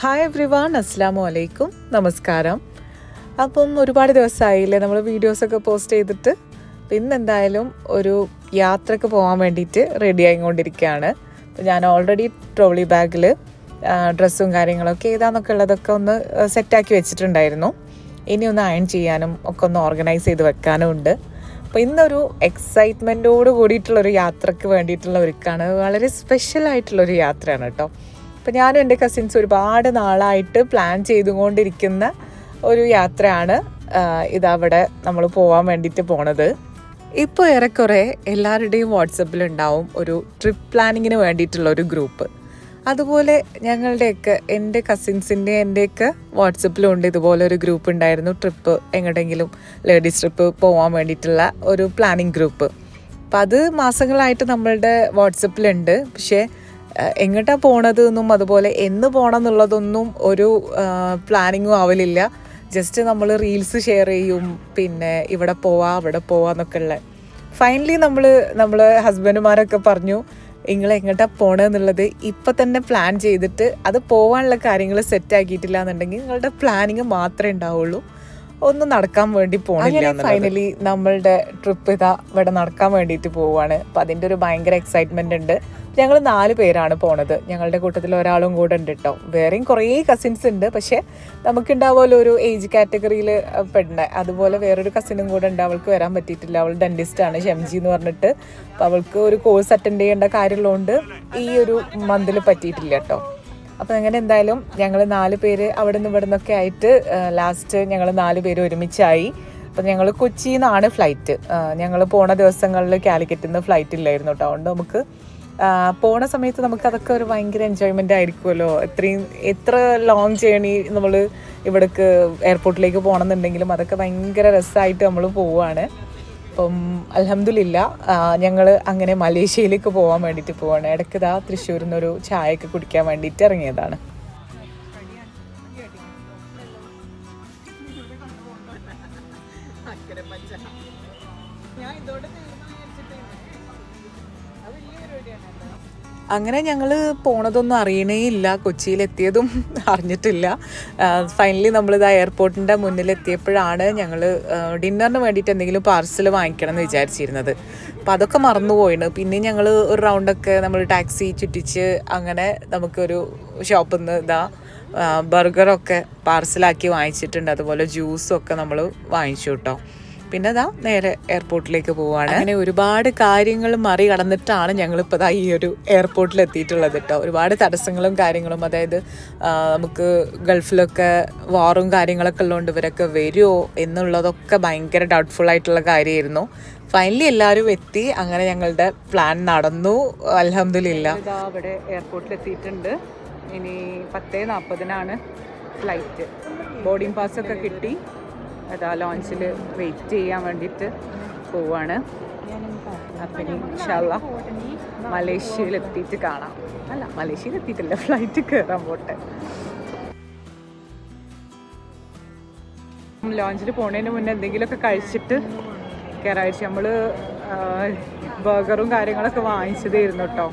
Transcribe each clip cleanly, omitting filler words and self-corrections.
Hi everyone, അസ്സലാമു അലൈക്കും, നമസ്കാരം. അപ്പം ഒരുപാട് ദിവസമായില്ലേ നമ്മൾ വീഡിയോസൊക്കെ പോസ്റ്റ് ചെയ്തിട്ട്. ഇന്നെന്തായാലും ഒരു യാത്രക്ക് പോകാൻ വേണ്ടിയിട്ട് റെഡി ആയിക്കൊണ്ടിരിക്കുകയാണ്. അപ്പോൾ ഞാൻ ഓൾറെഡി ട്രോളി ബാഗിൽ ഡ്രസ്സും കാര്യങ്ങളൊക്കെ ഏതാന്നൊക്കെ ഉള്ളതൊക്കെ ഒന്ന് സെറ്റാക്കി വെച്ചിട്ടുണ്ടായിരുന്നു. ഇനി ഒന്ന് അയൺ ചെയ്യാനും ഒക്കെ ഒന്ന് ഓർഗനൈസ് ചെയ്ത് വെക്കാനും ഉണ്ട്. അപ്പോൾ ഇന്നൊരു എക്സൈറ്റ്മെൻറ്റോട് കൂടിയിട്ടുള്ളൊരു യാത്രക്ക് വേണ്ടിയിട്ടുള്ള ഒരുക്കാണ്. വളരെ സ്പെഷ്യലായിട്ടുള്ളൊരു യാത്രയാണ് കേട്ടോ. അപ്പോൾ ഞാനും എൻ്റെ കസിൻസ് ഒരുപാട് നാളായിട്ട് പ്ലാൻ ചെയ്തുകൊണ്ടിരിക്കുന്ന ഒരു യാത്രയാണ് ഇതവിടെ നമ്മൾ പോകാൻ വേണ്ടിയിട്ട് പോണത്. ഇപ്പോൾ ഏറെക്കുറെ എല്ലാവരുടെയും വാട്സപ്പിലുണ്ടാവും ഒരു ട്രിപ്പ് പ്ലാനിങ്ങിന് വേണ്ടിയിട്ടുള്ളൊരു ഗ്രൂപ്പ്. അതുപോലെ ഞങ്ങളുടെയൊക്കെ എൻ്റെ കസിൻസിൻ്റെ എൻ്റെയൊക്കെ വാട്സപ്പിലുണ്ട് ഇതുപോലെ ഒരു ഗ്രൂപ്പ് ഉണ്ടായിരുന്നു. ട്രിപ്പ് എങ്ങോട്ടെങ്കിലും ലേഡീസ് ട്രിപ്പ് പോകാൻ വേണ്ടിയിട്ടുള്ള ഒരു പ്ലാനിങ് ഗ്രൂപ്പ്. അപ്പം അത് മാസങ്ങളായിട്ട് നമ്മളുടെ വാട്സപ്പിലുണ്ട്. പക്ഷേ എങ്ങോട്ടാണ് പോണത് എന്നും അതുപോലെ എന്ന് പോകണം എന്നുള്ളതൊന്നും ഒരു പ്ലാനിങ്ങും ആവലില്ല. ജസ്റ്റ് നമ്മൾ റീൽസ് ഷെയർ ചെയ്യും, പിന്നെ ഇവിടെ പോവാം അവിടെ പോവാന്നൊക്കെ ഉള്ളത്. ഫൈനലി നമ്മൾ ഹസ്ബൻഡുമാരൊക്കെ പറഞ്ഞു, നിങ്ങൾ എങ്ങോട്ടാണ് പോകണമെന്നുള്ളത് ഇപ്പം തന്നെ പ്ലാൻ ചെയ്തിട്ട് അത് പോകാനുള്ള കാര്യങ്ങൾ സെറ്റാക്കിയിട്ടില്ല എന്നുണ്ടെങ്കിൽ നിങ്ങളുടെ പ്ലാനിങ് മാത്രമേ ഉണ്ടാവുള്ളൂ, ഒന്നും നടക്കാൻ വേണ്ടി പോകണില്ല. ഫൈനലി നമ്മളുടെ ട്രിപ്പ് ഇതാ ഇവിടെ നടക്കാൻ വേണ്ടിയിട്ട് പോവുകയാണ്. അപ്പം അതിൻ്റെ ഒരു ഭയങ്കര എക്സൈറ്റ്മെൻ്റ് ഉണ്ട്. ഞങ്ങൾ 4 പേരാണ് പോണത്. ഞങ്ങളുടെ കൂട്ടത്തിൽ ഒരാളും കൂടെ ഉണ്ട് കേട്ടോ. വേറെയും കുറേ കസിൻസ് ഉണ്ട്, പക്ഷേ നമുക്കുണ്ടാവുമല്ലോ ഒരു ഏജ് കാറ്റഗറിയിൽ പെടേണ്ട. അതുപോലെ വേറൊരു കസിനും കൂടെ ഉണ്ട്, അവൾക്ക് വരാൻ പറ്റിയിട്ടില്ല. അവൾ ഡെൻറ്റിസ്റ്റാണ്, ഷംജി എന്ന് പറഞ്ഞിട്ട്. അപ്പോൾ അവൾക്ക് ഒരു കോഴ്സ് അറ്റൻഡ് ചെയ്യേണ്ട കാര്യമുള്ളതുകൊണ്ട് ഈ ഒരു മന്തിൽ പറ്റിയിട്ടില്ല കേട്ടോ. അപ്പോൾ അങ്ങനെ എന്തായാലും ഞങ്ങൾ 4 പേര് അവിടെ നിന്ന് ഇവിടെ നിന്നൊക്കെ ആയിട്ട് ലാസ്റ്റ് ഞങ്ങൾ 4 പേര് ഒരുമിച്ചായി. അപ്പോൾ ഞങ്ങൾ കൊച്ചിയിൽ നിന്നാണ് ഫ്ലൈറ്റ്. ഞങ്ങൾ പോണ ദിവസങ്ങളിൽ കാലിക്കറ്റിൽ നിന്ന് ഫ്ലൈറ്റ് ഇല്ലായിരുന്നു കേട്ടോ. അതുകൊണ്ട് നമുക്ക് പോണ സമയത്ത് നമുക്കതൊക്കെ ഒരു ഭയങ്കര എൻജോയ്മെൻ്റ് ആയിരിക്കുമല്ലോ. എത്ര ലോങ് ജേണി നമ്മൾ ഇവിടേക്ക് എയർപോർട്ടിലേക്ക് പോകണമെന്നുണ്ടെങ്കിലും അതൊക്കെ ഭയങ്കര രസമായിട്ട് നമ്മൾ പോവുകയാണ്. അപ്പം അൽഹംദുലില്ലാ ഞങ്ങൾ അങ്ങനെ മലേഷ്യയിലേക്ക് പോകാൻ വേണ്ടിയിട്ട് പോവാണ്. ഇടയ്ക്ക് ഇതാ തൃശ്ശൂരിൽ നിന്നൊരു ചായയൊക്കെ കുടിക്കാൻ വേണ്ടിയിട്ട് ഇറങ്ങിയതാണ്. അങ്ങനെ ഞങ്ങൾ പോണതൊന്നും അറിയണേ ഇല്ല, കൊച്ചിയിലെത്തിയതും അറിഞ്ഞിട്ടില്ല. ഫൈനലി നമ്മളിതാ എയർപോർട്ടിൻ്റെ മുന്നിലെത്തിയപ്പോഴാണ് ഞങ്ങൾ ഡിന്നറിന് വേണ്ടിയിട്ട് എന്തെങ്കിലും പാർസൽ വാങ്ങിക്കണം എന്ന് വിചാരിച്ചിരുന്നത്. അപ്പോൾ അതൊക്കെ മറന്നുപോയിണ്. പിന്നെ ഞങ്ങൾ ഒരു റൗണ്ടൊക്കെ നമ്മൾ ടാക്സി ചുറ്റിച്ച് അങ്ങനെ നമുക്കൊരു ഷോപ്പിൽ നിന്ന് ഇതാ ബർഗറൊക്കെ പാർസലാക്കി വാങ്ങിച്ചിട്ടുണ്ട്. അതുപോലെ ജ്യൂസൊക്കെ നമ്മൾ വാങ്ങിച്ചു കേട്ടോ. പിന്നെ അതാ നേരെ എയർപോർട്ടിലേക്ക് പോവുകയാണ്. അങ്ങനെ ഒരുപാട് കാര്യങ്ങൾ മറികടന്നിട്ടാണ് ഞങ്ങളിപ്പോൾ ഈ ഒരു എയർപോർട്ടിൽ എത്തിയിട്ടുള്ളത് കേട്ടോ. ഒരുപാട് തടസ്സങ്ങളും കാര്യങ്ങളും, അതായത് നമുക്ക് ഗൾഫിലൊക്കെ വാറും കാര്യങ്ങളൊക്കെ ഉള്ളതുകൊണ്ട് ഇവരൊക്കെ വരുമോ എന്നുള്ളതൊക്കെ ഭയങ്കര ഡൗട്ട്ഫുൾ ആയിട്ടുള്ള കാര്യമായിരുന്നു. ഫൈനലി എല്ലാവരും എത്തി. അങ്ങനെ ഞങ്ങളുടെ പ്ലാൻ നടന്നു, അൽഹംദുലില്ലാ. ഇതാ അവിടെ എയർപോർട്ടിൽ എത്തിയിട്ടുണ്ട്. ഇനി 10:40 ഫ്ലൈറ്റ്. ബോർഡിംഗ് പാസ്സൊക്കെ കിട്ടി. അതാ ലോഞ്ചിൽ വെയിറ്റ് ചെയ്യാൻ വേണ്ടിയിട്ട് പോവാണ്. അപ്പം ഇനി ഇൻഷാ അല്ലാഹ് മലേഷ്യയിലെത്തിയിട്ട് കാണാം. അല്ല, മലേഷ്യയിലെത്തിയിട്ടില്ല, ഫ്ലൈറ്റ് കയറാൻ പോട്ടെ. ലോഞ്ചിൽ പോണതിന് മുന്നേ എന്തെങ്കിലുമൊക്കെ കഴിച്ചിട്ട് കയറാഴ്ച നമ്മൾ ബർഗറും കാര്യങ്ങളൊക്കെ വാങ്ങിച്ചതായിരുന്നു കേട്ടോ.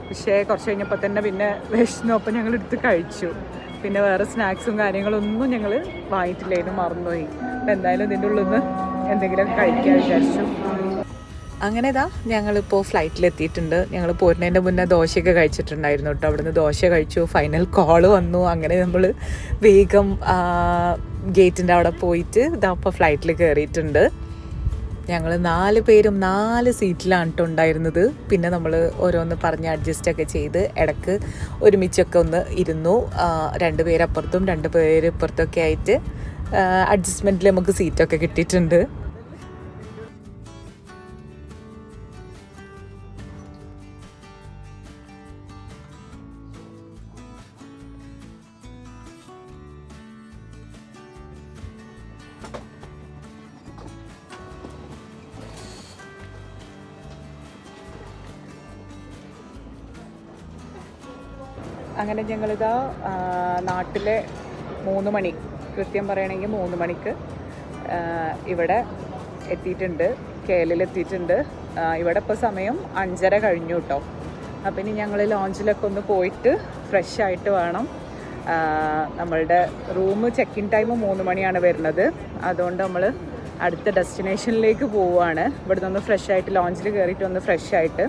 പക്ഷേ കുറച്ച് കഴിഞ്ഞപ്പോൾ തന്നെ പിന്നെ വിശന്നു. അപ്പം ഞങ്ങൾ എടുത്ത് കഴിച്ചു. പിന്നെ വേറെ സ്നാക്സും കാര്യങ്ങളൊന്നും ഞങ്ങൾ വാങ്ങിയിട്ടില്ലായിരുന്നു, മറന്നുപോയി. അപ്പം എന്തായാലും ഇതിൻ്റെ ഉള്ളിൽ നിന്ന് എന്തെങ്കിലുമൊക്കെ കഴിക്കാൻ വിചാരിച്ചു. അങ്ങനെ ഇതാ ഞങ്ങളിപ്പോൾ ഫ്ലൈറ്റിലെത്തിയിട്ടുണ്ട്. ഞങ്ങൾ പോരുന്നതിൻ്റെ മുന്നേ ദോശയൊക്കെ കഴിച്ചിട്ടുണ്ടായിരുന്നു കേട്ടോ. അവിടുന്ന് ദോശ കഴിച്ചു. ഫൈനൽ കോള് വന്നു. അങ്ങനെ നമ്മൾ വേഗം ഗേറ്റിൻ്റെ അവിടെ പോയിട്ട് ഇതാ ഇപ്പോൾ ഫ്ലൈറ്റിൽ കയറിയിട്ടുണ്ട്. ഞങ്ങൾ 4 പേരും 4 സീറ്റിലാണ് കേട്ടോ ഉണ്ടായിരുന്നത്. പിന്നെ നമ്മൾ ഓരോന്ന് പറഞ്ഞ് അഡ്ജസ്റ്റൊക്കെ ചെയ്ത് ഇടയ്ക്ക് ഒരുമിച്ചൊക്കെ ഒന്ന് ഇരുന്നു. 2 പേര് അപ്പുറത്തും 2 പേര് ഇപ്പുറത്തൊക്കെ ആയിട്ട് അഡ്ജസ്റ്റ്മെൻറ്റിൽ നമുക്ക് സീറ്റൊക്കെ കിട്ടിയിട്ടുണ്ട്. അങ്ങനെ ഞങ്ങളിതാ നാട്ടിലെ 3 മണി, കൃത്യം പറയുകയാണെങ്കിൽ 3 മണിക്ക് ഇവിടെ എത്തിയിട്ടുണ്ട്. കേരളത്തിലെത്തിയിട്ടുണ്ട്. ഇവിടെ ഇപ്പോൾ സമയം 5:30 കഴിഞ്ഞു കേട്ടോ. അപ്പം ഇനി ഞങ്ങൾ ലോഞ്ചിലൊക്കെ ഒന്ന് പോയിട്ട് ഫ്രഷ് ആയിട്ട് വേണം നമ്മളുടെ റൂം ചെക്ക് ഇൻ ടൈം 3 മണിയാണ് വരുന്നത്. അതുകൊണ്ട് നമ്മൾ അടുത്ത ഡെസ്റ്റിനേഷനിലേക്ക് പോവുകയാണ്. ഇവിടെ നിന്ന് ഫ്രഷ് ആയിട്ട് ലോഞ്ചിൽ കയറിയിട്ട് ഒന്ന് ഫ്രഷ് ആയിട്ട്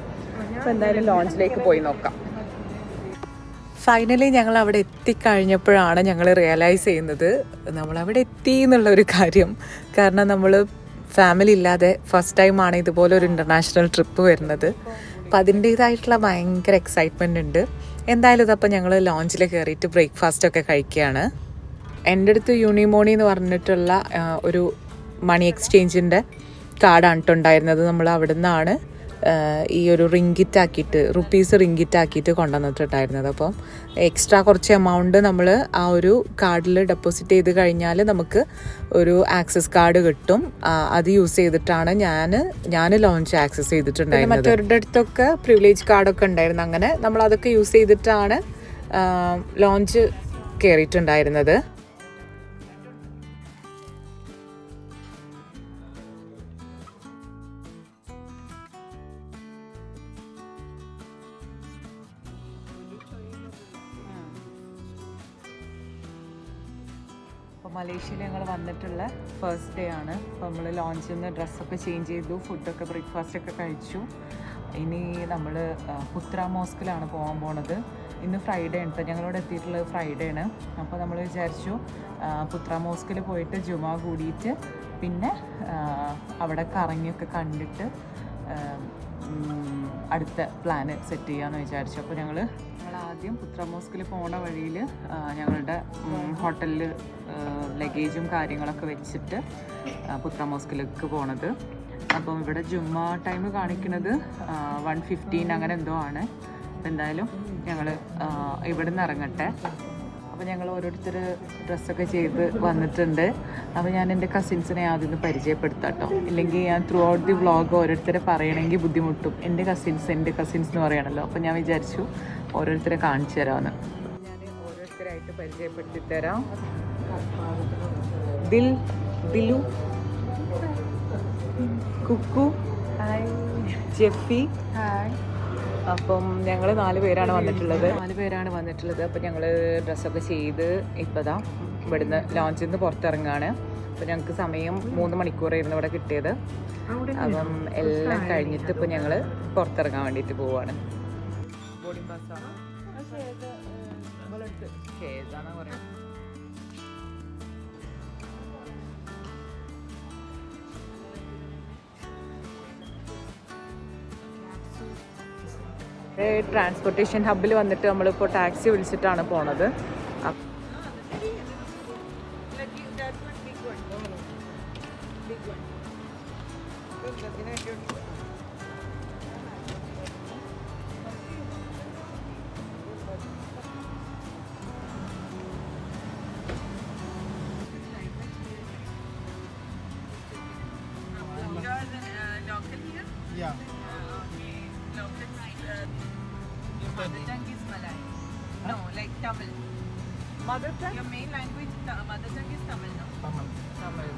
അപ്പോൾ എന്തായാലും ലോഞ്ചിലേക്ക് പോയി നോക്കാം. ഫൈനലി ഞങ്ങൾ അവിടെ എത്തിക്കഴിഞ്ഞപ്പോഴാണ് ഞങ്ങൾ റിയലൈസ് ചെയ്യുന്നത് നമ്മളവിടെ എത്തി എന്നുള്ളൊരു കാര്യം. കാരണം നമ്മൾ ഫാമിലി ഇല്ലാതെ ഫസ്റ്റ് ടൈമാണ് ഇതുപോലെ ഒരു ഇൻ്റർനാഷണൽ ട്രിപ്പ് വരുന്നത്. അപ്പം അതിൻ്റേതായിട്ടുള്ള ഭയങ്കര എക്സൈറ്റ്മെൻ്റ് ഉണ്ട്. എന്തായാലും ഇതപ്പോൾ ഞങ്ങൾ ലോഞ്ചിൽ കയറിയിട്ട് ബ്രേക്ക്ഫാസ്റ്റൊക്കെ കഴിക്കുകയാണ്. എൻ്റെ അടുത്ത് യൂണിമോണി എന്ന് പറഞ്ഞിട്ടുള്ള ഒരു മണി എക്സ്ചേഞ്ചിൻ്റെ കാർഡാണ് ഉണ്ടായിരുന്നത്. നമ്മൾ അവിടെ നിന്നാണ് ഈ ഒരു റിങ്കിറ്റാക്കിയിട്ട് റിങ്കിറ്റാക്കിയിട്ട് കൊണ്ടുവന്നിട്ടുണ്ടായിരുന്നത്. അപ്പം എക്സ്ട്രാ കുറച്ച് എമൗണ്ട് നമ്മൾ ആ ഒരു കാർഡിൽ ഡെപ്പോസിറ്റ് ചെയ്ത് കഴിഞ്ഞാൽ നമുക്ക് ഒരു ആക്സസ് കാർഡ് കിട്ടും. അത് യൂസ് ചെയ്തിട്ടാണ് ഞാൻ ലോഞ്ച് ആക്സസ് ചെയ്തിട്ടുണ്ടായിരുന്നത്. മറ്റവരുടെ അടുത്തൊക്കെ പ്രിവിലേജ് കാർഡൊക്കെ ഉണ്ടായിരുന്നു. അങ്ങനെ നമ്മൾ അതൊക്കെ യൂസ് ചെയ്തിട്ടാണ് ലോഞ്ച് കയറിയിട്ടുണ്ടായിരുന്നത്. അപ്പോൾ മലേഷ്യയിൽ ഞങ്ങൾ വന്നിട്ടുള്ള ഫസ്റ്റ് ഡേ ആണ്. അപ്പോൾ നമ്മൾ ലോഞ്ചിൽ നിന്ന് ഡ്രസ്സൊക്കെ ചേഞ്ച് ചെയ്തു, ഫുഡൊക്കെ ബ്രേക്ക്ഫാസ്റ്റൊക്കെ കഴിച്ചു. ഇനി നമ്മൾ പുത്ര മോസ്കിലാണ് പോകാൻ പോണത്. ഇന്ന് ഫ്രൈഡേ ഉണ്ട്. ഞങ്ങളിവിടെ എത്തിയിട്ടുള്ളത് ഫ്രൈഡേ ആണ്. അപ്പോൾ നമ്മൾ വിചാരിച്ചു പുത്ര മോസ്കിൽ പോയിട്ട് ജുമാ കൂടിയിട്ട് പിന്നെ അവിടെ കറങ്ങിയൊക്കെ കണ്ടിട്ട് അടുത്ത പ്ലാന് സെറ്റ് ചെയ്യാമെന്ന് വിചാരിച്ചു. അപ്പോൾ ഞങ്ങൾ ആദ്യം പുത്ര മോസ്കിൽ പോണ വഴിയിൽ ഞങ്ങളുടെ ഹോട്ടലിൽ ലഗേജും കാര്യങ്ങളൊക്കെ വെച്ചിട്ട് പുത്ര മോസ്കിലേക്ക് പോണത്. അപ്പം ഇവിടെ ജുമ്മാ ടൈം കാണിക്കുന്നത് 1:15 അങ്ങനെ എന്തോ ആണ്. അപ്പം എന്തായാലും ഞങ്ങൾ ഇവിടെ നിന്ന് ഇറങ്ങട്ടെ. അപ്പോൾ ഞങ്ങൾ ഓരോരുത്തർ ഡ്രസ്സൊക്കെ ചെയ്ത് വന്നിട്ടുണ്ട്. അപ്പോൾ ഞാൻ എൻ്റെ കസിൻസിനെ ആദ്യം പരിചയപ്പെടുത്താം കേട്ടോ. ഇല്ലെങ്കിൽ ഞാൻ ത്രൂ ഔട്ട് ദി വ്ളോഗ് ഓരോരുത്തരെ പറയണമെങ്കിൽ ബുദ്ധിമുട്ടും. എൻ്റെ കസിൻസ് എന്ന് പറയണല്ലോ. അപ്പോൾ ഞാൻ വിചാരിച്ചു ഓരോരുത്തരെ കാണിച്ചു തരാമെന്ന്. ഞാൻ ഓരോരുത്തരായിട്ട് പരിചയപ്പെടുത്തി തരാം. ദിലു, കുക്കു, ജെഫി. അപ്പം ഞങ്ങൾ 4 പേരാണ് വന്നിട്ടുള്ളത്. അപ്പം ഞങ്ങൾ ഡ്രസ്സൊക്കെ ചെയ്ത് ഇപ്പതാ ഇവിടുന്ന് ലോഞ്ചിൽ നിന്ന് പുറത്തിറങ്ങാണ്. അപ്പോൾ ഞങ്ങൾക്ക് സമയം 3 മണിക്കൂറായിരുന്നു ഇവിടെ കിട്ടിയത്. അപ്പം എല്ലാം കഴിഞ്ഞിട്ട് ഇപ്പോൾ ഞങ്ങൾ പുറത്തിറങ്ങാൻ വേണ്ടിയിട്ട് പോവുകയാണ്. ബോർഡിംഗ് പാസ്സാണ് പറയാം. ട്രാൻസ്പോർട്ടേഷൻ ഹബ്ബിൽ വന്നിട്ട് നമ്മളിപ്പോൾ ടാക്സി വിളിച്ചിട്ടാണ് പോണത്. Yeah. Mother tongue is Malay. No, like Tamil. Mother tongue? Your main language, mother tongue is Tamil, no? Tamil.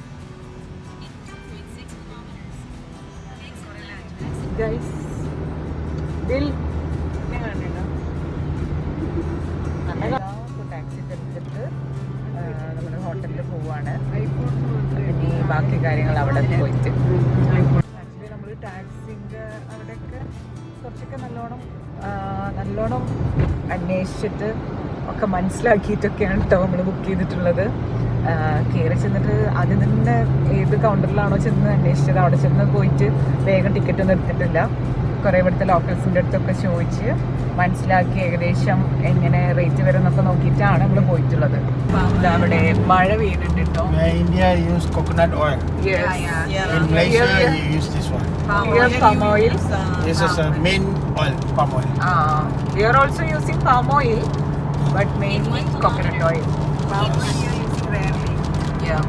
8.6 kilometers. Guys, taxi എടുത്തിട്ട് നമ്മൾ ഹോട്ടലിൽ പോവാണ്. ഇനി ബാക്കി കാര്യങ്ങൾ അവിടെ പോയിട്ട് ആക്ച്വലി നമ്മൾ ടാക്സിൻ്റെ അവിടെയൊക്കെ കുറച്ചൊക്കെ നല്ലോണം അന്വേഷിച്ചിട്ട് ഒക്കെ മനസ്സിലാക്കിയിട്ടൊക്കെയാണ് കേട്ടോ നമ്മൾ ബുക്ക് ചെയ്തിട്ടുള്ളത്. കയറി ചെന്നിട്ട് ആദ്യം തന്നെ ഏത് കൗണ്ടറിലാണോ ചെന്ന് അന്വേഷിച്ചത് അവിടെ ചെന്ന് പോയിട്ട് വേഗം ടിക്കറ്റ് ഒന്നും എടുത്തിട്ടില്ല. കുറേ ഇവിടുത്തെ ലോക്കൽസിൻ്റെ അടുത്തൊക്കെ ചോദിച്ച് മനസ്സിലാക്കി ഏകദേശം എങ്ങനെ റേറ്റ് വരും എന്നൊക്കെ നോക്കിയിട്ടാണ് നമ്മൾ പോയിട്ടുള്ളത്. അവിടെ മഴ പെയ്യുന്നുണ്ട് കേട്ടോ. India use coconut oil. In Malaysia you use this one. Palm oil. This is a main oil, palm oil. We are also using palm oil, but mainly coconut oil. Palm oil you use rarely. Yeah.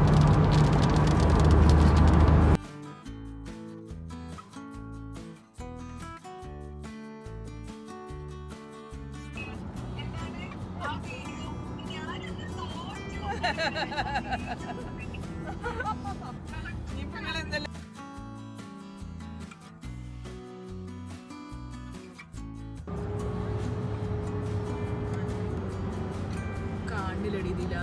കണ്ടില്ലടി ഇതില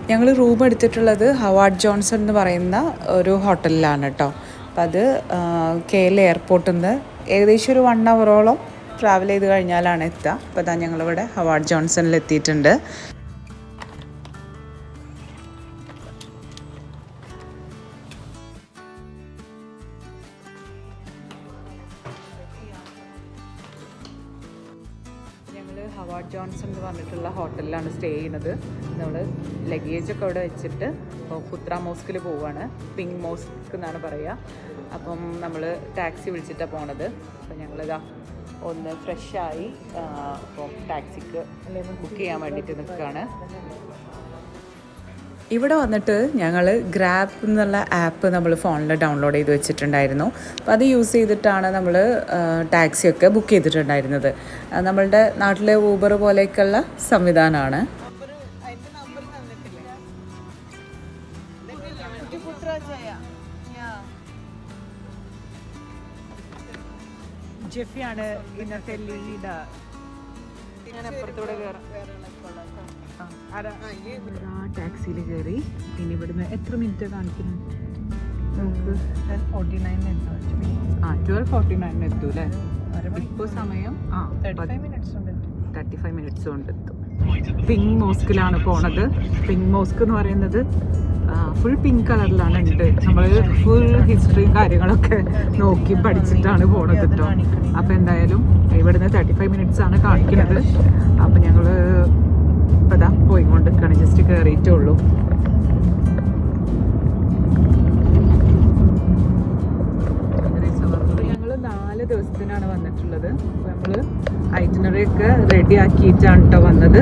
ഞങ്ങൾ room എടുത്തിട്ടുള്ളത് Howard Johnson എന്ന് പറയുന്ന ഒരു ഹോട്ടലിലാണ് കേട്ടോ. അപ്പം അത് KL എയർപോർട്ടിൽ നിന്ന് ഏകദേശം ഒരു 1 അവറോളം ട്രാവൽ ചെയ്ത് കഴിഞ്ഞാലാണ് എത്തുക. അപ്പോൾ അതാ ഞങ്ങളിവിടെ ഹവാർഡ് ജോൺസണിൽ എത്തിയിട്ടുണ്ട്. ഹവാർഡ് ജോൺസൺ എന്ന് പറഞ്ഞിട്ടുള്ള ഹോട്ടലിലാണ് സ്റ്റേ ചെയ്യുന്നത്. നമ്മൾ ലഗേജൊക്കെ അവിടെ വെച്ചിട്ട് ഇപ്പോൾ പുത്ര മോസ്കിൽ പോവുകയാണ്. പിങ്ക് മോസ്ക് എന്നാണ് പറയുക. അപ്പം നമ്മൾ ടാക്സി വിളിച്ചിട്ടാണ് പോണത്. അപ്പം ഞങ്ങളിതാ ഒന്ന് ഫ്രഷായി അപ്പോൾ ടാക്സിക്ക് ബുക്ക് ചെയ്യാൻ വേണ്ടിയിട്ട് നിൽക്കുകയാണ്. ഇവിടെ വന്നിട്ട് ഞങ്ങൾ ഗ്രാബ് എന്നുള്ള ആപ്പ് നമ്മൾ ഫോണിൽ ഡൗൺലോഡ് ചെയ്ത് വെച്ചിട്ടുണ്ടായിരുന്നു. അപ്പോൾ അത് യൂസ് ചെയ്തിട്ടാണ് നമ്മൾ ടാക്സിയൊക്കെ ബുക്ക് ചെയ്തിട്ടുണ്ടായിരുന്നത്. നമ്മളുടെ നാട്ടിലെ ഊബർ പോലെയൊക്കെയുള്ള സംവിധാനമാണ്. ജെഫിയാണ് ഇന്നത്തെ ലീഡർ. ഞാൻ അപ്പുറത്തൂടെ കയറാം. ടാക്സിയിൽ കയറി. ഇനി ഇവിടുന്ന് എത്ര മിനിറ്റ് കാണിക്കുന്നു? നമുക്ക് 12:49 എത്തും അല്ലേ? ഇപ്പോൾ സമയം 35 മിനിറ്റ്സ് കൊണ്ട് എത്തും. പിങ്ക് മോസ്കിലാണ് പോണത്. പിങ്ക് മോസ്ക് എന്ന് പറയുന്നത് ഫുൾ പിങ്ക് കളറിലാണ് ഉണ്ട്. നമ്മൾ ഫുൾ ഹിസ്റ്ററിയും കാര്യങ്ങളൊക്കെ നോക്കി പഠിച്ചിട്ടാണ് പോണത് കേട്ടോ. അപ്പോൾ എന്തായാലും ഇവിടുന്ന് 35 മിനിറ്റ്സ് ആണ് കാണിക്കുന്നത്. അപ്പം ഞങ്ങൾ ഇപ്പം ഇതാ പോയിക്കൊണ്ടിരിക്കുകയാണ്. ജസ്റ്റ് കയറിയിട്ടേ ഉള്ളൂ. ഞങ്ങൾ 4 ദിവസത്തിനാണ് വന്നിട്ടുള്ളത്. നമ്മൾ ഐറ്റിനറി ഒക്കെ റെഡി ആക്കിയിട്ടാണ് കേട്ടോ വന്നത്.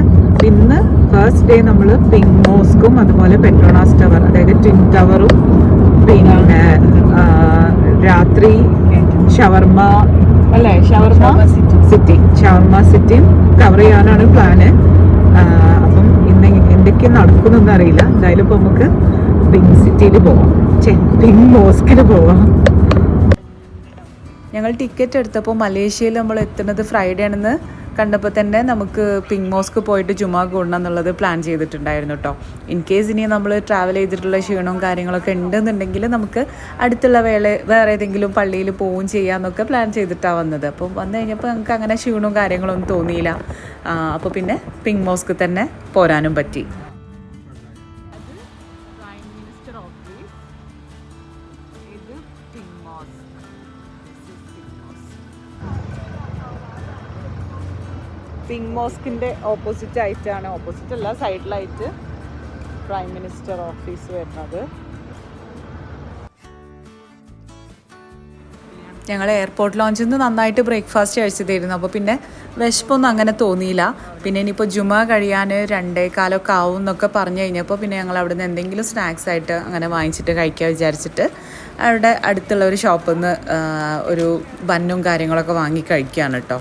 ഇന്ന് ഫസ്റ്റ് ഡേ നമ്മൾ പിങ്ക് മോസ്കും അതുപോലെ പെട്രോണാസ് ടവർ, അതായത് ട്വിൻ ടവറും, പിന്നെ രാത്രി ഷവർമ അല്ലേ, ഷവർമ സിറ്റിയും കവർ ചെയ്യാനാണ് പ്ലാന്. അപ്പം ഇന്ന് എന്തൊക്കെ നടക്കുന്നൊന്നും അറിയില്ല. എന്തായാലും ഇപ്പം നമുക്ക് പിങ്ക് സിറ്റിയിൽ പോവാം, പിങ്ക് മോസ്കിൽ പോവാം. ഞങ്ങൾ ടിക്കറ്റ് എടുത്തപ്പോൾ മലേഷ്യയിൽ നമ്മൾ എത്തുന്നത് ഫ്രൈഡേ ആണെന്ന് കണ്ടപ്പോൾ തന്നെ നമുക്ക് പിങ്ക് മോസ്ക് പോയിട്ട് ജുമാ കൂടണം എന്നുള്ളത് പ്ലാൻ ചെയ്തിട്ടുണ്ടായിരുന്നു കേട്ടോ. ഇൻ കേസ് ഇനി നമ്മൾ ട്രാവൽ ചെയ്തിട്ടുള്ള ക്ഷീണവും കാര്യങ്ങളൊക്കെ ഉണ്ടെന്നുണ്ടെങ്കിൽ നമുക്ക് അടുത്തുള്ള വേറെ ഏതെങ്കിലും പള്ളിയിൽ പോവുകയും ചെയ്യാമെന്നൊക്കെ പ്ലാൻ ചെയ്തിട്ടാണ് വന്നത്. അപ്പം വന്നു കഴിഞ്ഞപ്പോൾ നമുക്ക് അങ്ങനെ ക്ഷീണവും കാര്യങ്ങളൊന്നും തോന്നിയില്ല. അപ്പോൾ പിന്നെ പിങ്ക് മോസ്ക് തന്നെ പോരാനും പറ്റി. പിങ്ക് മോസ്കിൻ്റെ ഓപ്പോസിറ്റ് ആയിട്ടാണ്, ഓപ്പോസിറ്റ് അല്ല സൈഡിലായിട്ട് പ്രൈം മിനിസ്റ്റർ ഓഫീസ് വരുന്നത്. ഞങ്ങൾ എയർപോർട്ട് ലോഞ്ചിൽ നിന്ന് നന്നായിട്ട് ബ്രേക്ക്ഫാസ്റ്റ് കഴിച്ചതായിരുന്നു. അപ്പോൾ പിന്നെ വിശപ്പൊന്നും അങ്ങനെ തോന്നിയില്ല. പിന്നെ ഇനിയിപ്പോൾ ജുമാ കഴിയാൻ 2:15 ആവും എന്നൊക്കെ പറഞ്ഞു കഴിഞ്ഞപ്പോൾ പിന്നെ ഞങ്ങൾ അവിടെ നിന്ന് എന്തെങ്കിലും സ്നാക്സ് ആയിട്ട് അങ്ങനെ വാങ്ങിച്ചിട്ട് കഴിക്കാൻ വിചാരിച്ചിട്ട് അവിടെ അടുത്തുള്ള ഒരു ഷോപ്പിൽ നിന്ന് ഒരു ബന്നും കാര്യങ്ങളൊക്കെ വാങ്ങി കഴിക്കുകയാണ് കേട്ടോ.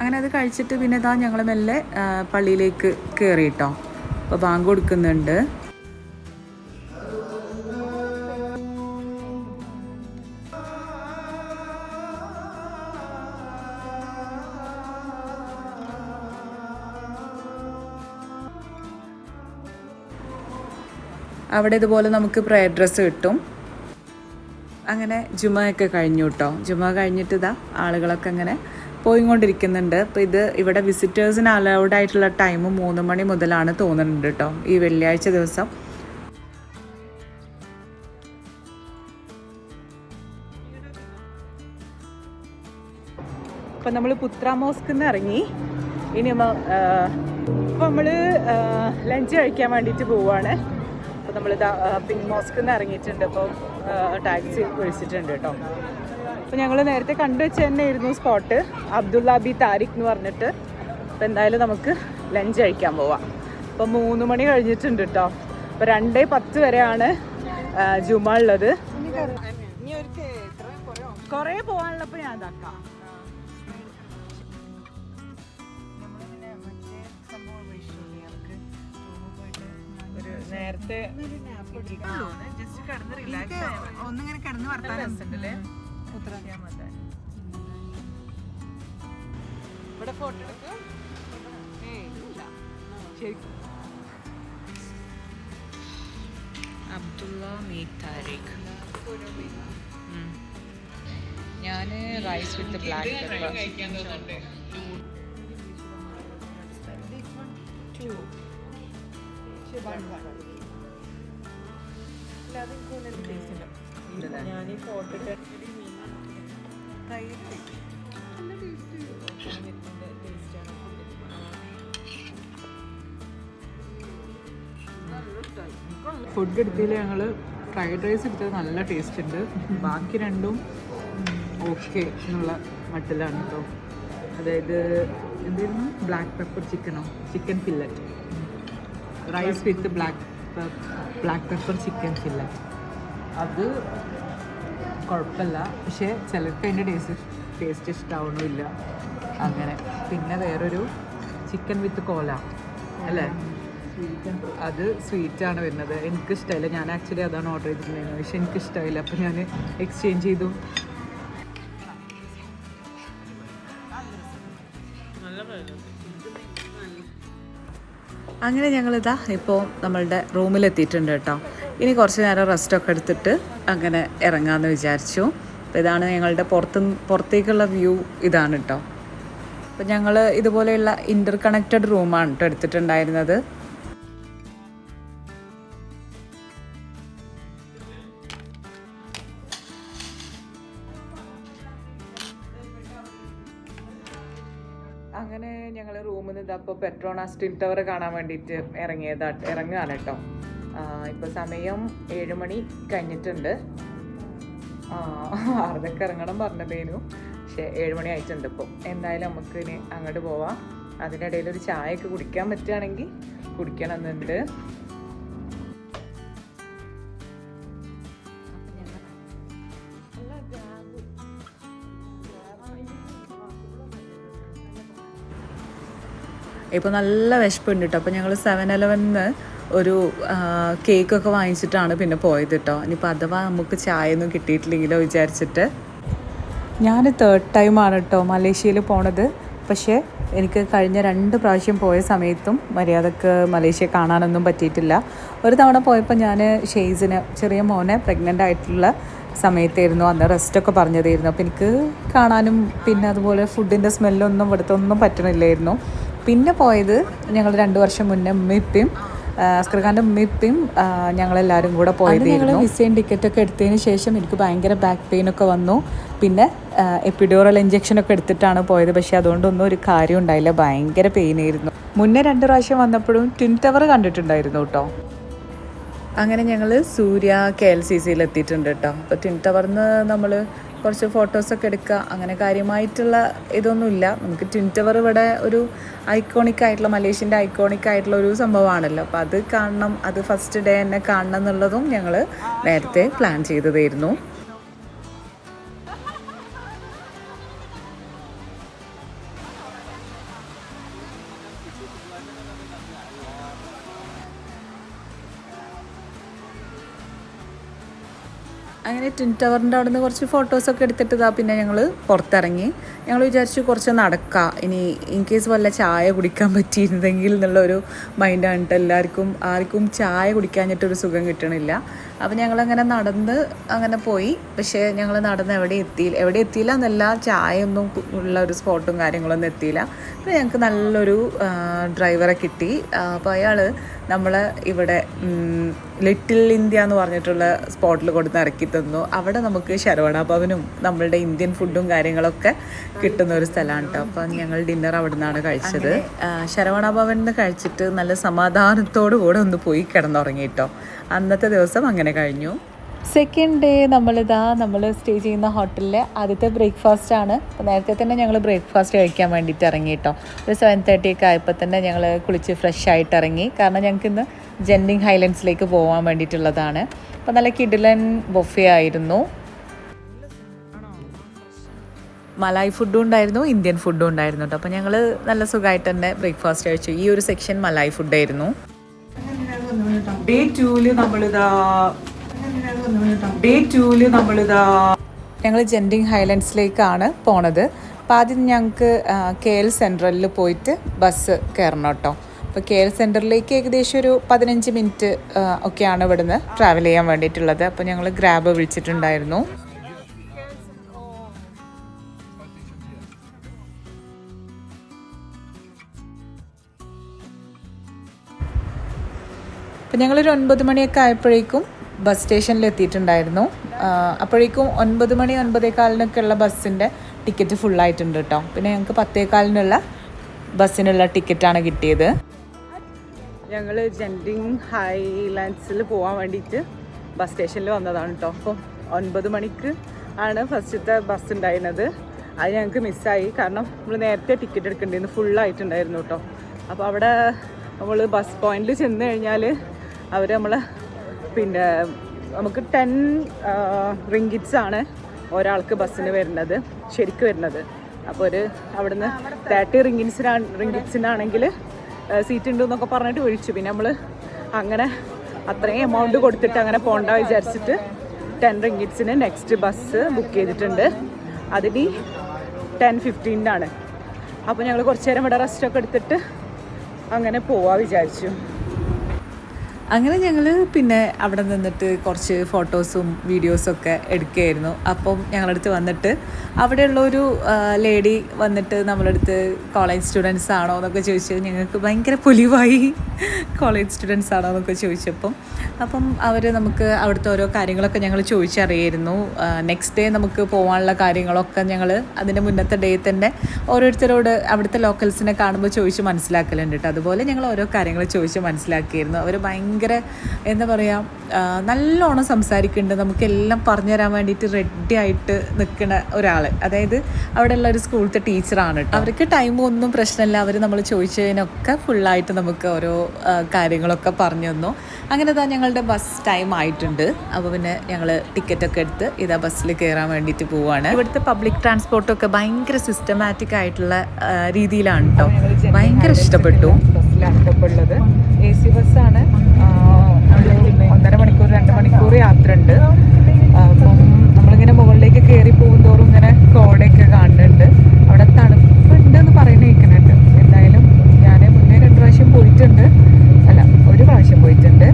അങ്ങനെ അത് കഴിച്ചിട്ട് പിന്നെ ഇതാ ഞങ്ങൾ മെല്ലെ പള്ളിയിലേക്ക് കയറി കേട്ടോ. അപ്പോൾ ബാങ്ക് കൊടുക്കുന്നുണ്ട്. അവിടെ ഇതുപോലെ നമുക്ക് പ്രയർ ഡ്രസ്സ് കിട്ടും. അങ്ങനെ ജുമയൊക്കെ കഴിഞ്ഞു കേട്ടോ. ജുമ കഴിഞ്ഞിട്ട് ഇതാ ആളുകളൊക്കെ അങ്ങനെ പോയിക്കൊണ്ടിരിക്കുന്നുണ്ട്. അപ്പോൾ ഇത് ഇവിടെ വിസിറ്റേഴ്സിന് അലൗഡ് ആയിട്ടുള്ള ടൈം 3 മണി മുതലാണ് തോന്നുന്നുണ്ട് കേട്ടോ, ഈ വെള്ളിയാഴ്ച ദിവസം. അപ്പം നമ്മൾ പുത്ര മോസ്കിൽ നിന്ന് ഇറങ്ങി. ഇനി ഇപ്പം നമ്മൾ ലഞ്ച് കഴിക്കാൻ വേണ്ടിയിട്ട് പോവുകയാണ്. അപ്പോൾ നമ്മൾ പിങ്ക് മോസ്കിൽ നിന്ന് ഇറങ്ങിയിട്ടുണ്ട്. അപ്പോൾ ടാക്സി വിളിച്ചിട്ടുണ്ട് കേട്ടോ. അപ്പോൾ ഞങ്ങൾ നേരത്തെ കണ്ടുവെച്ച് തന്നെ ആയിരുന്നു സ്പോട്ട്, അബ്ദുള്ള ബി താരിഖ് എന്ന് പറഞ്ഞിട്ട്. അപ്പോൾ എന്തായാലും നമുക്ക് ലഞ്ച് കഴിക്കാൻ പോവാം. അപ്പോൾ 3 മണി കഴിഞ്ഞിട്ടുണ്ട് കേട്ടോ. അപ്പോൾ 2:10 വരെയാണ് ജുമ ഉള്ളത്. കുറേ പോകാനുള്ളപ്പോൾ ഞാൻ ഇതാക്കാം. നേരത്തെ ജസ്റ്റ് കിടന്ന് റിലാക്സ് ഒന്നിങ്ങനെ കിടന്ന് വർത്താനം ഇവിടെ ഫോട്ടോ എടുക്കും. അബ്ദുള്ള മീറ്റ് താരിഖ്. ഞാൻ റൈസ് വിത്ത് ബ്ലാക്ക് പെപ്പർ. ഞാൻ ഈ ഫോട്ടോ ഫുഡ് എടുത്തതിൽ ഞങ്ങൾ ഫ്രൈഡ് റൈസ് എടുത്തത് നല്ല ടേസ്റ്റ് ഉണ്ട്. ബാക്കി രണ്ടും ഓക്കെ എന്നുള്ള മട്ടിലാണ് കേട്ടോ. അതായത് എന്തായിരുന്നു, ബ്ലാക്ക് പെപ്പർ ചിക്കനോ, chicken fillet, rice with black pepper chicken fillet. അത് കുഴപ്പമില്ല, പക്ഷേ ചിലർക്ക് അതിൻ്റെ ടേസ്റ്റ് ഇഷ്ടമാവണമില്ല അങ്ങനെ. പിന്നെ വേറൊരു ചിക്കൻ വിത്ത് കോല അല്ലേ, അത് സ്വീറ്റാണ് വരുന്നത്. എനിക്കിഷ്ടമായില്ല. ഞാൻ ആക്ച്വലി അതാണ് ഓർഡർ ചെയ്തിട്ടുണ്ടായിരുന്നത്, പക്ഷെ എനിക്കിഷ്ടമായില്ല. അപ്പോൾ ഞാൻ എക്സ്ചേഞ്ച് ചെയ്തു. അങ്ങനെ ഞങ്ങളിതാ ഇപ്പോൾ നമ്മളുടെ റൂമിലെത്തിയിട്ടുണ്ട് കേട്ടോ. ഇനി കുറച്ച് നേരം റെസ്റ്റൊക്കെ എടുത്തിട്ട് അങ്ങനെ ഇറങ്ങാമെന്ന് വിചാരിച്ചു. അപ്പോൾ ഇതാണ് ഞങ്ങളുടെ പുറത്തേക്കുള്ള വ്യൂ, ഇതാണ് കേട്ടോ. അപ്പോൾ ഞങ്ങൾ ഇതുപോലെയുള്ള ഇൻ്റർ കണക്റ്റഡ് റൂമാണ് കേട്ടോ എടുത്തിട്ടുണ്ടായിരുന്നത്. അങ്ങനെ ഞങ്ങൾ റൂമിൽ നിന്ന് ഇതപ്പോൾ പെട്രോണാസ് ട്വിൻ ടവർ കാണാൻ വേണ്ടിയിട്ട് ഇറങ്ങുകയാണ് കേട്ടോ. ഇപ്പോൾ സമയം 7 മണി കഴിഞ്ഞിട്ടുണ്ട്. 6:00 ഇറങ്ങണം പറഞ്ഞതേനു, പക്ഷേ 7 മണി ആയിട്ടുണ്ട് ഇപ്പോൾ. എന്തായാലും നമുക്ക് ഇനി അങ്ങോട്ട് പോവാം. അതിനിടയിൽ ഒരു ചായയൊക്കെ കുടിക്കാൻ പറ്റുകയാണെങ്കിൽ കുടിക്കണമെന്നുണ്ട്. ഇപ്പോൾ നല്ല വിശപ്പുണ്ട് കേട്ടോ. അപ്പോൾ ഞങ്ങൾ 7-Eleven ഒരു കേക്കൊക്കെ വാങ്ങിച്ചിട്ടാണ് പിന്നെ പോയത് കേട്ടോ. ഇനിയിപ്പോൾ അഥവാ നമുക്ക് ചായ ഒന്നും കിട്ടിയിട്ടില്ലെങ്കിലോ വിചാരിച്ചിട്ട്. ഞാൻ 3rd ടൈമാണ് കേട്ടോ മലേഷ്യയിൽ പോണത്. പക്ഷേ എനിക്ക് കഴിഞ്ഞ 2 പ്രാവശ്യം പോയ സമയത്തും മര്യാദക്ക് മലേഷ്യ കാണാനൊന്നും പറ്റിയിട്ടില്ല. ഒരു തവണ പോയപ്പോൾ ഞാൻ ഷെയ്സിന്, ചെറിയ മോനെ പ്രഗ്നൻ്റ് ആയിട്ടുള്ള സമയത്തായിരുന്നു. അന്ന് റെസ്റ്റൊക്കെ പറഞ്ഞതായിരുന്നു. അപ്പോൾ എനിക്ക് കാണാനും പിന്നെ അതുപോലെ ഫുഡിൻ്റെ സ്മെല്ലൊന്നും ഇവിടുത്തെ ഒന്നും പറ്റണില്ലായിരുന്നു. പിന്നെ പോയത് ഞങ്ങൾ 2 വർഷം മുന്നേ ഉമ്മയും അസ്കർഖാൻ്റെ ഉമ്മയും ഞങ്ങളെല്ലാവരും കൂടെ പോയതായിരുന്നു. വിസയും ടിക്കറ്റൊക്കെ എടുത്തതിന് ശേഷം എനിക്ക് ഭയങ്കര ബാക്ക് പെയിനൊക്കെ വന്നു. പിന്നെ എപ്പിഡ്യൂറൽ ഇഞ്ചക്ഷനൊക്കെ എടുത്തിട്ടാണ് പോയത്. പക്ഷേ അതുകൊണ്ടൊന്നും ഒരു കാര്യം ഉണ്ടായില്ല, ഭയങ്കര പെയിനായിരുന്നു. മുന്നേ 2 പ്രാവശ്യം വന്നപ്പോഴും ട്വിൻ ടവർ കണ്ടിട്ടുണ്ടായിരുന്നു കേട്ടോ. അങ്ങനെ ഞങ്ങൾ സൂര്യ KLCCയിൽ എത്തിയിട്ടുണ്ട് കേട്ടോ. അപ്പോൾ ട്വിൻ ടവറിന് നമ്മൾ കുറച്ച് ഫോട്ടോസൊക്കെ എടുക്കുക, അങ്ങനെ കാര്യമായിട്ടുള്ള ഇതൊന്നുമില്ല. നമുക്ക് ട്വിൻ ടവർ ഇവിടെ ഒരു ഐക്കോണിക് ആയിട്ടുള്ള, മലേഷ്യൻ്റെ ഐക്കോണിക് ആയിട്ടുള്ള ഒരു സംഭവമാണല്ലോ. അപ്പോൾ അത് കാണണം, അത് ഫസ്റ്റ് ഡേ തന്നെ കാണണം എന്നുള്ളതും ഞങ്ങൾ നേരത്തെ പ്ലാൻ ചെയ്തതായിരുന്നു. അങ്ങനെ ട്വിൻ ടവറിൻ്റെ അവിടെ നിന്ന് കുറച്ച് ഫോട്ടോസൊക്കെ എടുത്തിട്ട് പിന്നെ ഞങ്ങൾ പുറത്തിറങ്ങി. ഞങ്ങൾ വിചാരിച്ചു കുറച്ച് നടക്കാം, ഇനി ഇൻ കേസ് വല്ല ചായ കുടിക്കാൻ പറ്റിയിരുന്നെങ്കിൽ എന്നുള്ളൊരു മൈൻഡാണ് കേട്ടോ. ആർക്കും ചായ കുടിക്കാഞ്ഞിട്ടൊരു സുഖം കിട്ടണില്ല. അപ്പോൾ ഞങ്ങളങ്ങനെ നടന്ന് അങ്ങനെ പോയി. പക്ഷേ ഞങ്ങൾ നടന്ന് എവിടെ എത്തിയില്ല എന്നല്ല, ചായയൊന്നും ഉള്ള ഒരു സ്പോട്ടും കാര്യങ്ങളൊന്നും എത്തിയില്ല. അപ്പോൾ ഞങ്ങൾക്ക് നല്ലൊരു ഡ്രൈവറെ കിട്ടി. അപ്പോൾ അയാൾ നമ്മളെ ഇവിടെ ലിറ്റിൽ ഇന്ത്യ എന്ന് പറഞ്ഞിട്ടുള്ള സ്പോട്ടിൽ കൊടുത്ത് ഇറക്കി തന്നു. അവിടെ നമുക്ക് ശരവണ ഭവനും നമ്മളുടെ ഇന്ത്യൻ ഫുഡും കാര്യങ്ങളൊക്കെ കിട്ടുന്ന ഒരു സ്ഥലമാണ് കേട്ടോ. അപ്പം ഞങ്ങൾ ഡിന്നർ അവിടെ നിന്നാണ് കഴിച്ചത്. ശരവണ ഭവനിൽ നിന്ന് കഴിച്ചിട്ട് നല്ല സമാധാനത്തോടു കൂടെ ഒന്ന് പോയി കിടന്നുറങ്ങി കേട്ടോ. അന്നത്തെ ദിവസം അങ്ങനെ കഴിഞ്ഞു. സെക്കൻഡ് ഡേ നമ്മൾ സ്റ്റേ ചെയ്യുന്ന ഹോട്ടലിലെ ആദ്യത്തെ ബ്രേക്ക്ഫാസ്റ്റ് ആണ്. അപ്പോൾ നേരത്തെ തന്നെ ഞങ്ങൾ ബ്രേക്ക്ഫാസ്റ്റ് കഴിക്കാൻ വേണ്ടിയിട്ട് ഇറങ്ങി കേട്ടോ. ഒരു 7:30 ഒക്കെ ആയപ്പോൾ തന്നെ ഞങ്ങൾ കുളിച്ച് ഫ്രഷ് ആയിട്ട് ഇറങ്ങി. കാരണം ഞങ്ങൾക്ക് ഇന്ന് ജെൻഡിങ് ഹൈലൻഡ്സിലേക്ക് പോകാൻ വേണ്ടിയിട്ടുള്ളതാണ്. അപ്പോൾ നല്ല കിടിലൻ ബൊഫേ ആയിരുന്നു. മലായ് ഫുഡും ഉണ്ടായിരുന്നു, ഇന്ത്യൻ ഫുഡും ഉണ്ടായിരുന്നു കേട്ടോ. അപ്പോൾ ഞങ്ങൾ നല്ല സുഖമായിട്ട് തന്നെ ബ്രേക്ക്ഫാസ്റ്റ് കഴിച്ചു. ഈ ഒരു സെക്ഷൻ മലായ് ഫുഡായിരുന്നു. ഡേ 2 നമ്മളിതാ ഞങ്ങൾ ജെൻഡിങ് ഹൈലൻഡ്സിലേക്കാണ് പോണത്. അപ്പോൾ ആദ്യം ഞങ്ങൾക്ക് KL സെൻട്രലിൽ പോയിട്ട് ബസ് കയറണം കേട്ടോ. അപ്പോൾ KL സെൻറ്ററിലേക്ക് ഏകദേശം ഒരു 15 മിനിറ്റ് ഒക്കെയാണ് ഇവിടുന്ന് ട്രാവൽ ചെയ്യാൻ വേണ്ടിയിട്ടുള്ളത്. അപ്പോൾ ഞങ്ങൾ ഗ്രാബ് വിളിച്ചിട്ടുണ്ടായിരുന്നു. അപ്പോൾ ഞങ്ങളൊരു 9 മണിയൊക്കെ ആയപ്പോഴേക്കും ബസ് സ്റ്റേഷനിൽ എത്തിയിട്ടുണ്ടായിരുന്നു. അപ്പോഴേക്കും 9 മണി 9:15 ഉള്ള ബസ്സിൻ്റെ ടിക്കറ്റ് ഫുള്ളായിട്ടുണ്ട് കേട്ടോ. പിന്നെ ഞങ്ങൾക്ക് 10:15 ബസ്സിനുള്ള ടിക്കറ്റാണ് കിട്ടിയത്. ഞങ്ങൾ ജെൻഡിങ് ഹൈലാൻഡ്സിൽ പോകാൻ വേണ്ടിയിട്ട് ബസ് സ്റ്റേഷനിൽ വന്നതാണ് കേട്ടോ. അപ്പം 9 മണിക്ക് ആണ് ഫസ്റ്റത്തെ ബസ് ഉണ്ടായിരുന്നത്. അത് ഞങ്ങൾക്ക് മിസ്സായി. കാരണം നമ്മൾ നേരത്തെ ടിക്കറ്റ് എടുക്കേണ്ടിയിരുന്നു, ഫുള്ളായിട്ടുണ്ടായിരുന്നു കേട്ടോ. അപ്പോൾ അവിടെ നമ്മൾ ബസ് പോയിന്റിൽ ചെന്ന് കഴിഞ്ഞാൽ അവർ പിന്നെ നമുക്ക് 10 റിങ്കിറ്റ്സ് ആണ് ഒരാൾക്ക് ബസ്സിന് വരുന്നത്, ശരിക്കും വരുന്നത്. അപ്പോൾ അവിടുന്ന് 30 റിങ്കിറ്റ്സിനാണെങ്കിൽ സീറ്റ് ഉണ്ട് എന്നൊക്കെ പറഞ്ഞിട്ട് വിളിച്ചു. പിന്നെ നമ്മൾ അങ്ങനെ അത്രയും എമൗണ്ട് കൊടുത്തിട്ട് അങ്ങനെ പോകണ്ട വിചാരിച്ചിട്ട് 10 റിങ്കിറ്റ്സിന് നെക്സ്റ്റ് ബസ് ബുക്ക് ചെയ്തിട്ടുണ്ട്. അതിന് 10:15 അപ്പോൾ ഞങ്ങൾ കുറച്ച് നേരം ഇവിടെ റെസ്റ്റൊക്കെ എടുത്തിട്ട് അങ്ങനെ പോവാൻ വിചാരിച്ചു. അങ്ങനെ ഞങ്ങൾ പിന്നെ അവിടെ നിന്നിട്ട് കുറച്ച് ഫോട്ടോസും വീഡിയോസൊക്കെ എടുക്കുകയായിരുന്നു. അപ്പം ഞങ്ങളടുത്ത് വന്നിട്ട് അവിടെയുള്ളൊരു ലേഡി വന്നിട്ട് നമ്മളടുത്ത് കോളേജ് സ്റ്റുഡൻസ് ആണോ എന്നൊക്കെ ചോദിച്ചു. ഞങ്ങൾക്ക് ഭയങ്കര പൊലിവായി കോളേജ് സ്റ്റുഡൻസ് ആണോ എന്നൊക്കെ ചോദിച്ചപ്പം അവർ നമുക്ക് അവിടുത്തെ ഓരോ കാര്യങ്ങളൊക്കെ ഞങ്ങൾ ചോദിച്ചറിയായിരുന്നു. നെക്സ്റ്റ് ഡേ നമുക്ക് പോകാനുള്ള കാര്യങ്ങളൊക്കെ ഞങ്ങൾ അതിൻ്റെ മുന്നത്തെ ഡേ തന്നെ ഓരോരുത്തരോട് അവിടുത്തെ ലോക്കൽസിനെ കാണുമ്പോൾ ചോദിച്ച് മനസ്സിലാക്കലുണ്ട് കേട്ടോ. അതുപോലെ ഞങ്ങൾ ഓരോ കാര്യങ്ങൾ ചോദിച്ച് മനസ്സിലാക്കിയിരുന്നു. അവർ ഭയങ്കര എന്താ പറയുക, നല്ലോണം സംസാരിക്കുന്നുണ്ട്. നമുക്കെല്ലാം പറഞ്ഞു തരാൻ വേണ്ടിയിട്ട് റെഡി ആയിട്ട് നിൽക്കുന്ന ഒരാൾ, അതായത് അവിടെയുള്ള ഒരു സ്കൂളത്തെ ടീച്ചറാണ് കേട്ടോ. അവർക്ക് ടൈമൊന്നും പ്രശ്നമില്ല. അവർ നമ്മൾ ചോദിച്ചതിനൊക്കെ ഫുള്ളായിട്ട് നമുക്ക് ഓരോ കാര്യങ്ങളൊക്കെ പറഞ്ഞു തന്നു. അങ്ങനെ തന്നെ ഞങ്ങളുടെ ബസ് ടൈം ആയിട്ടുണ്ട്. അപ്പോൾ പിന്നെ ഞങ്ങൾ ടിക്കറ്റൊക്കെ എടുത്ത് ഇതാ ബസ്സിൽ കയറാൻ വേണ്ടിയിട്ട് പോവുകയാണ്. ഇവിടുത്തെ പബ്ലിക് ട്രാൻസ്പോർട്ടൊക്കെ ഭയങ്കര സിസ്റ്റമാറ്റിക് ആയിട്ടുള്ള രീതിയിലാണ് കേട്ടോ. ഭയങ്കര ഇഷ്ടപ്പെട്ടു. ബസ്സിലാണ് ഇപ്പോൾ ഉള്ളത്. AC ബസ്സാണ്. 1.5 മണിക്കൂർ 2 മണിക്കൂർ യാത്ര ഉണ്ട്. അപ്പം നമ്മളിങ്ങനെ മുകളിലേക്ക് കയറി പോകുന്തോറും ഇങ്ങനെ കോടയൊക്കെ കാണുന്നുണ്ട്. അവിടെ തണുപ്പുണ്ടെന്ന് പറയുന്നത് കേൾക്കുന്നുണ്ട്. എന്തായാലും ഞാൻ മുന്നേ 2 പ്രാവശ്യം പോയിട്ടുണ്ട്, അല്ല 1 പ്രാവശ്യം പോയിട്ടുണ്ട്.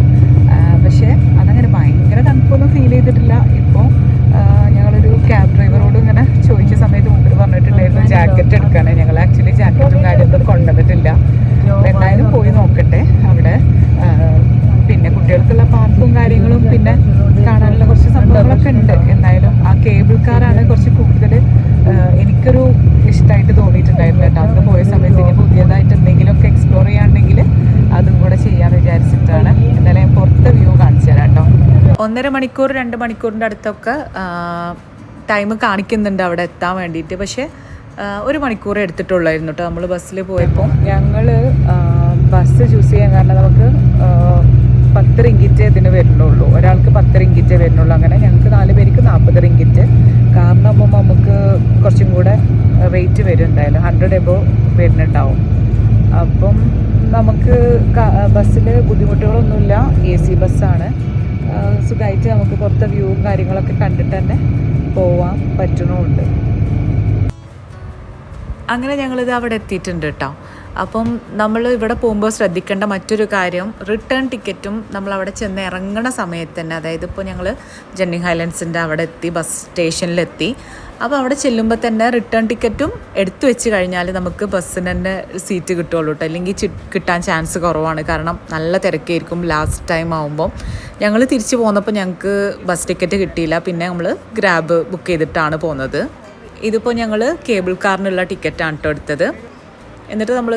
പക്ഷേ അതങ്ങനെ ഭയങ്കര തണുപ്പൊന്നും ഫീൽ ചെയ്തിട്ടില്ല. ഇപ്പോൾ ഞങ്ങളൊരു ക്യാബ് ഡ്രൈവറോട് ഇങ്ങനെ ചോദിച്ച സമയത്ത് മുമ്പിൽ പറഞ്ഞിട്ടുണ്ടായിരുന്നു ജാക്കറ്റ് എടുക്കാൻ. ഞങ്ങൾ ആക്ച്വലി ജാക്കറ്റും കാര്യമൊന്നും കൊണ്ടുവന്നിട്ടില്ല. എന്തായാലും പോയി നോക്കട്ടെ. അവിടെ പിന്നെ കുട്ടികൾക്കുള്ള പാർക്കും കാര്യങ്ങളും പിന്നെ കാണാനുള്ള കുറച്ച് സംഭവങ്ങളൊക്കെ ഉണ്ട്. എന്തായാലും ആ കേബിൾ കാറാണ് കുറച്ച് കൂടുതൽ എനിക്കൊരു ഇഷ്ടമായിട്ട് തോന്നിയിട്ടുണ്ടായിരുന്നു കേട്ടോ. അന്ന് പോയ സമയത്ത് ഇനി പുതിയതായിട്ട് എന്തെങ്കിലുമൊക്കെ എക്സ്പ്ലോർ ചെയ്യാണ്ടെങ്കിൽ അതും കൂടെ ചെയ്യാമെന്ന് വിചാരിച്ചിട്ടാണ്. എന്തായാലും ഞാൻ പുറത്തെ വ്യൂ കാണിച്ചു തരാം കേട്ടോ. 1.5 മണിക്കൂർ 2 മണിക്കൂറിൻ്റെ അടുത്തൊക്കെ ടൈം കാണിക്കുന്നുണ്ട് അവിടെ എത്താൻ വേണ്ടിയിട്ട്. പക്ഷേ 1 മണിക്കൂർ എടുത്തിട്ടുള്ളായിരുന്നു കേട്ടോ നമ്മൾ ബസ്സിൽ പോയപ്പോൾ. ഞങ്ങൾ ബസ് ചൂസ് ചെയ്യാൻ കാരണം നമുക്ക് 10 റിങ്കിറ്റ് ഇതിന് വരുന്നുള്ളൂ. ഒരാൾക്ക് 10 റിങ്കിറ്റ് വരുന്നുള്ളൂ. അങ്ങനെ ഞങ്ങൾക്ക് 4 പേർക്ക് 40 റിങ്കിറ്റ്. കാരണം അപ്പം നമുക്ക് കുറച്ചും കൂടെ റേറ്റ് വരും. എന്തായാലും 100 എബോ വരുന്നുണ്ടാവും. അപ്പം നമുക്ക് ബസ്സിൽ ബുദ്ധിമുട്ടുകളൊന്നുമില്ല. AC ബസ്സാണ്. സുഖമായിട്ട് നമുക്ക് പുറത്തെ വ്യൂവും കാര്യങ്ങളൊക്കെ കണ്ടിട്ട് തന്നെ പോവാൻ പറ്റണമുണ്ട്. അങ്ങനെ ഞങ്ങളിത് അവിടെ എത്തിയിട്ടുണ്ട് കേട്ടോ. അപ്പം നമ്മൾ ഇവിടെ പോകുമ്പോൾ ശ്രദ്ധിക്കേണ്ട മറ്റൊരു കാര്യം, റിട്ടേൺ ടിക്കറ്റും നമ്മൾ അവിടെ ചെന്ന് ഇറങ്ങണ സമയത്ത് തന്നെ, അതായത് ഇപ്പോൾ ഞങ്ങൾ ജെൻഡിങ് ഹൈലൻഡ്സിൻ്റെ അവിടെ എത്തി, ബസ് സ്റ്റേഷനിലെത്തി. അപ്പോൾ അവിടെ ചെല്ലുമ്പോൾ തന്നെ റിട്ടേൺ ടിക്കറ്റും എടുത്തു വെച്ച് കഴിഞ്ഞാൽ നമുക്ക് ബസ്സിന് തന്നെ സീറ്റ് കിട്ടുള്ളൂ കേട്ടോ. അല്ലെങ്കിൽ കിട്ടാൻ ചാൻസ് കുറവാണ്. കാരണം നല്ല തിരക്കായിരിക്കും ലാസ്റ്റ് ടൈം ആകുമ്പോൾ. ഞങ്ങൾ തിരിച്ച് പോന്നപ്പോൾ ഞങ്ങൾക്ക് ബസ് ടിക്കറ്റ് കിട്ടിയില്ല. പിന്നെ നമ്മൾ ഗ്രാബ് ബുക്ക് ചെയ്തിട്ടാണ് പോകുന്നത്. ഇതിപ്പോൾ ഞങ്ങൾ കേബിൾ കാറിനുള്ള ടിക്കറ്റാണ് കേട്ടോ എടുത്തത്. എന്നിട്ട് നമ്മൾ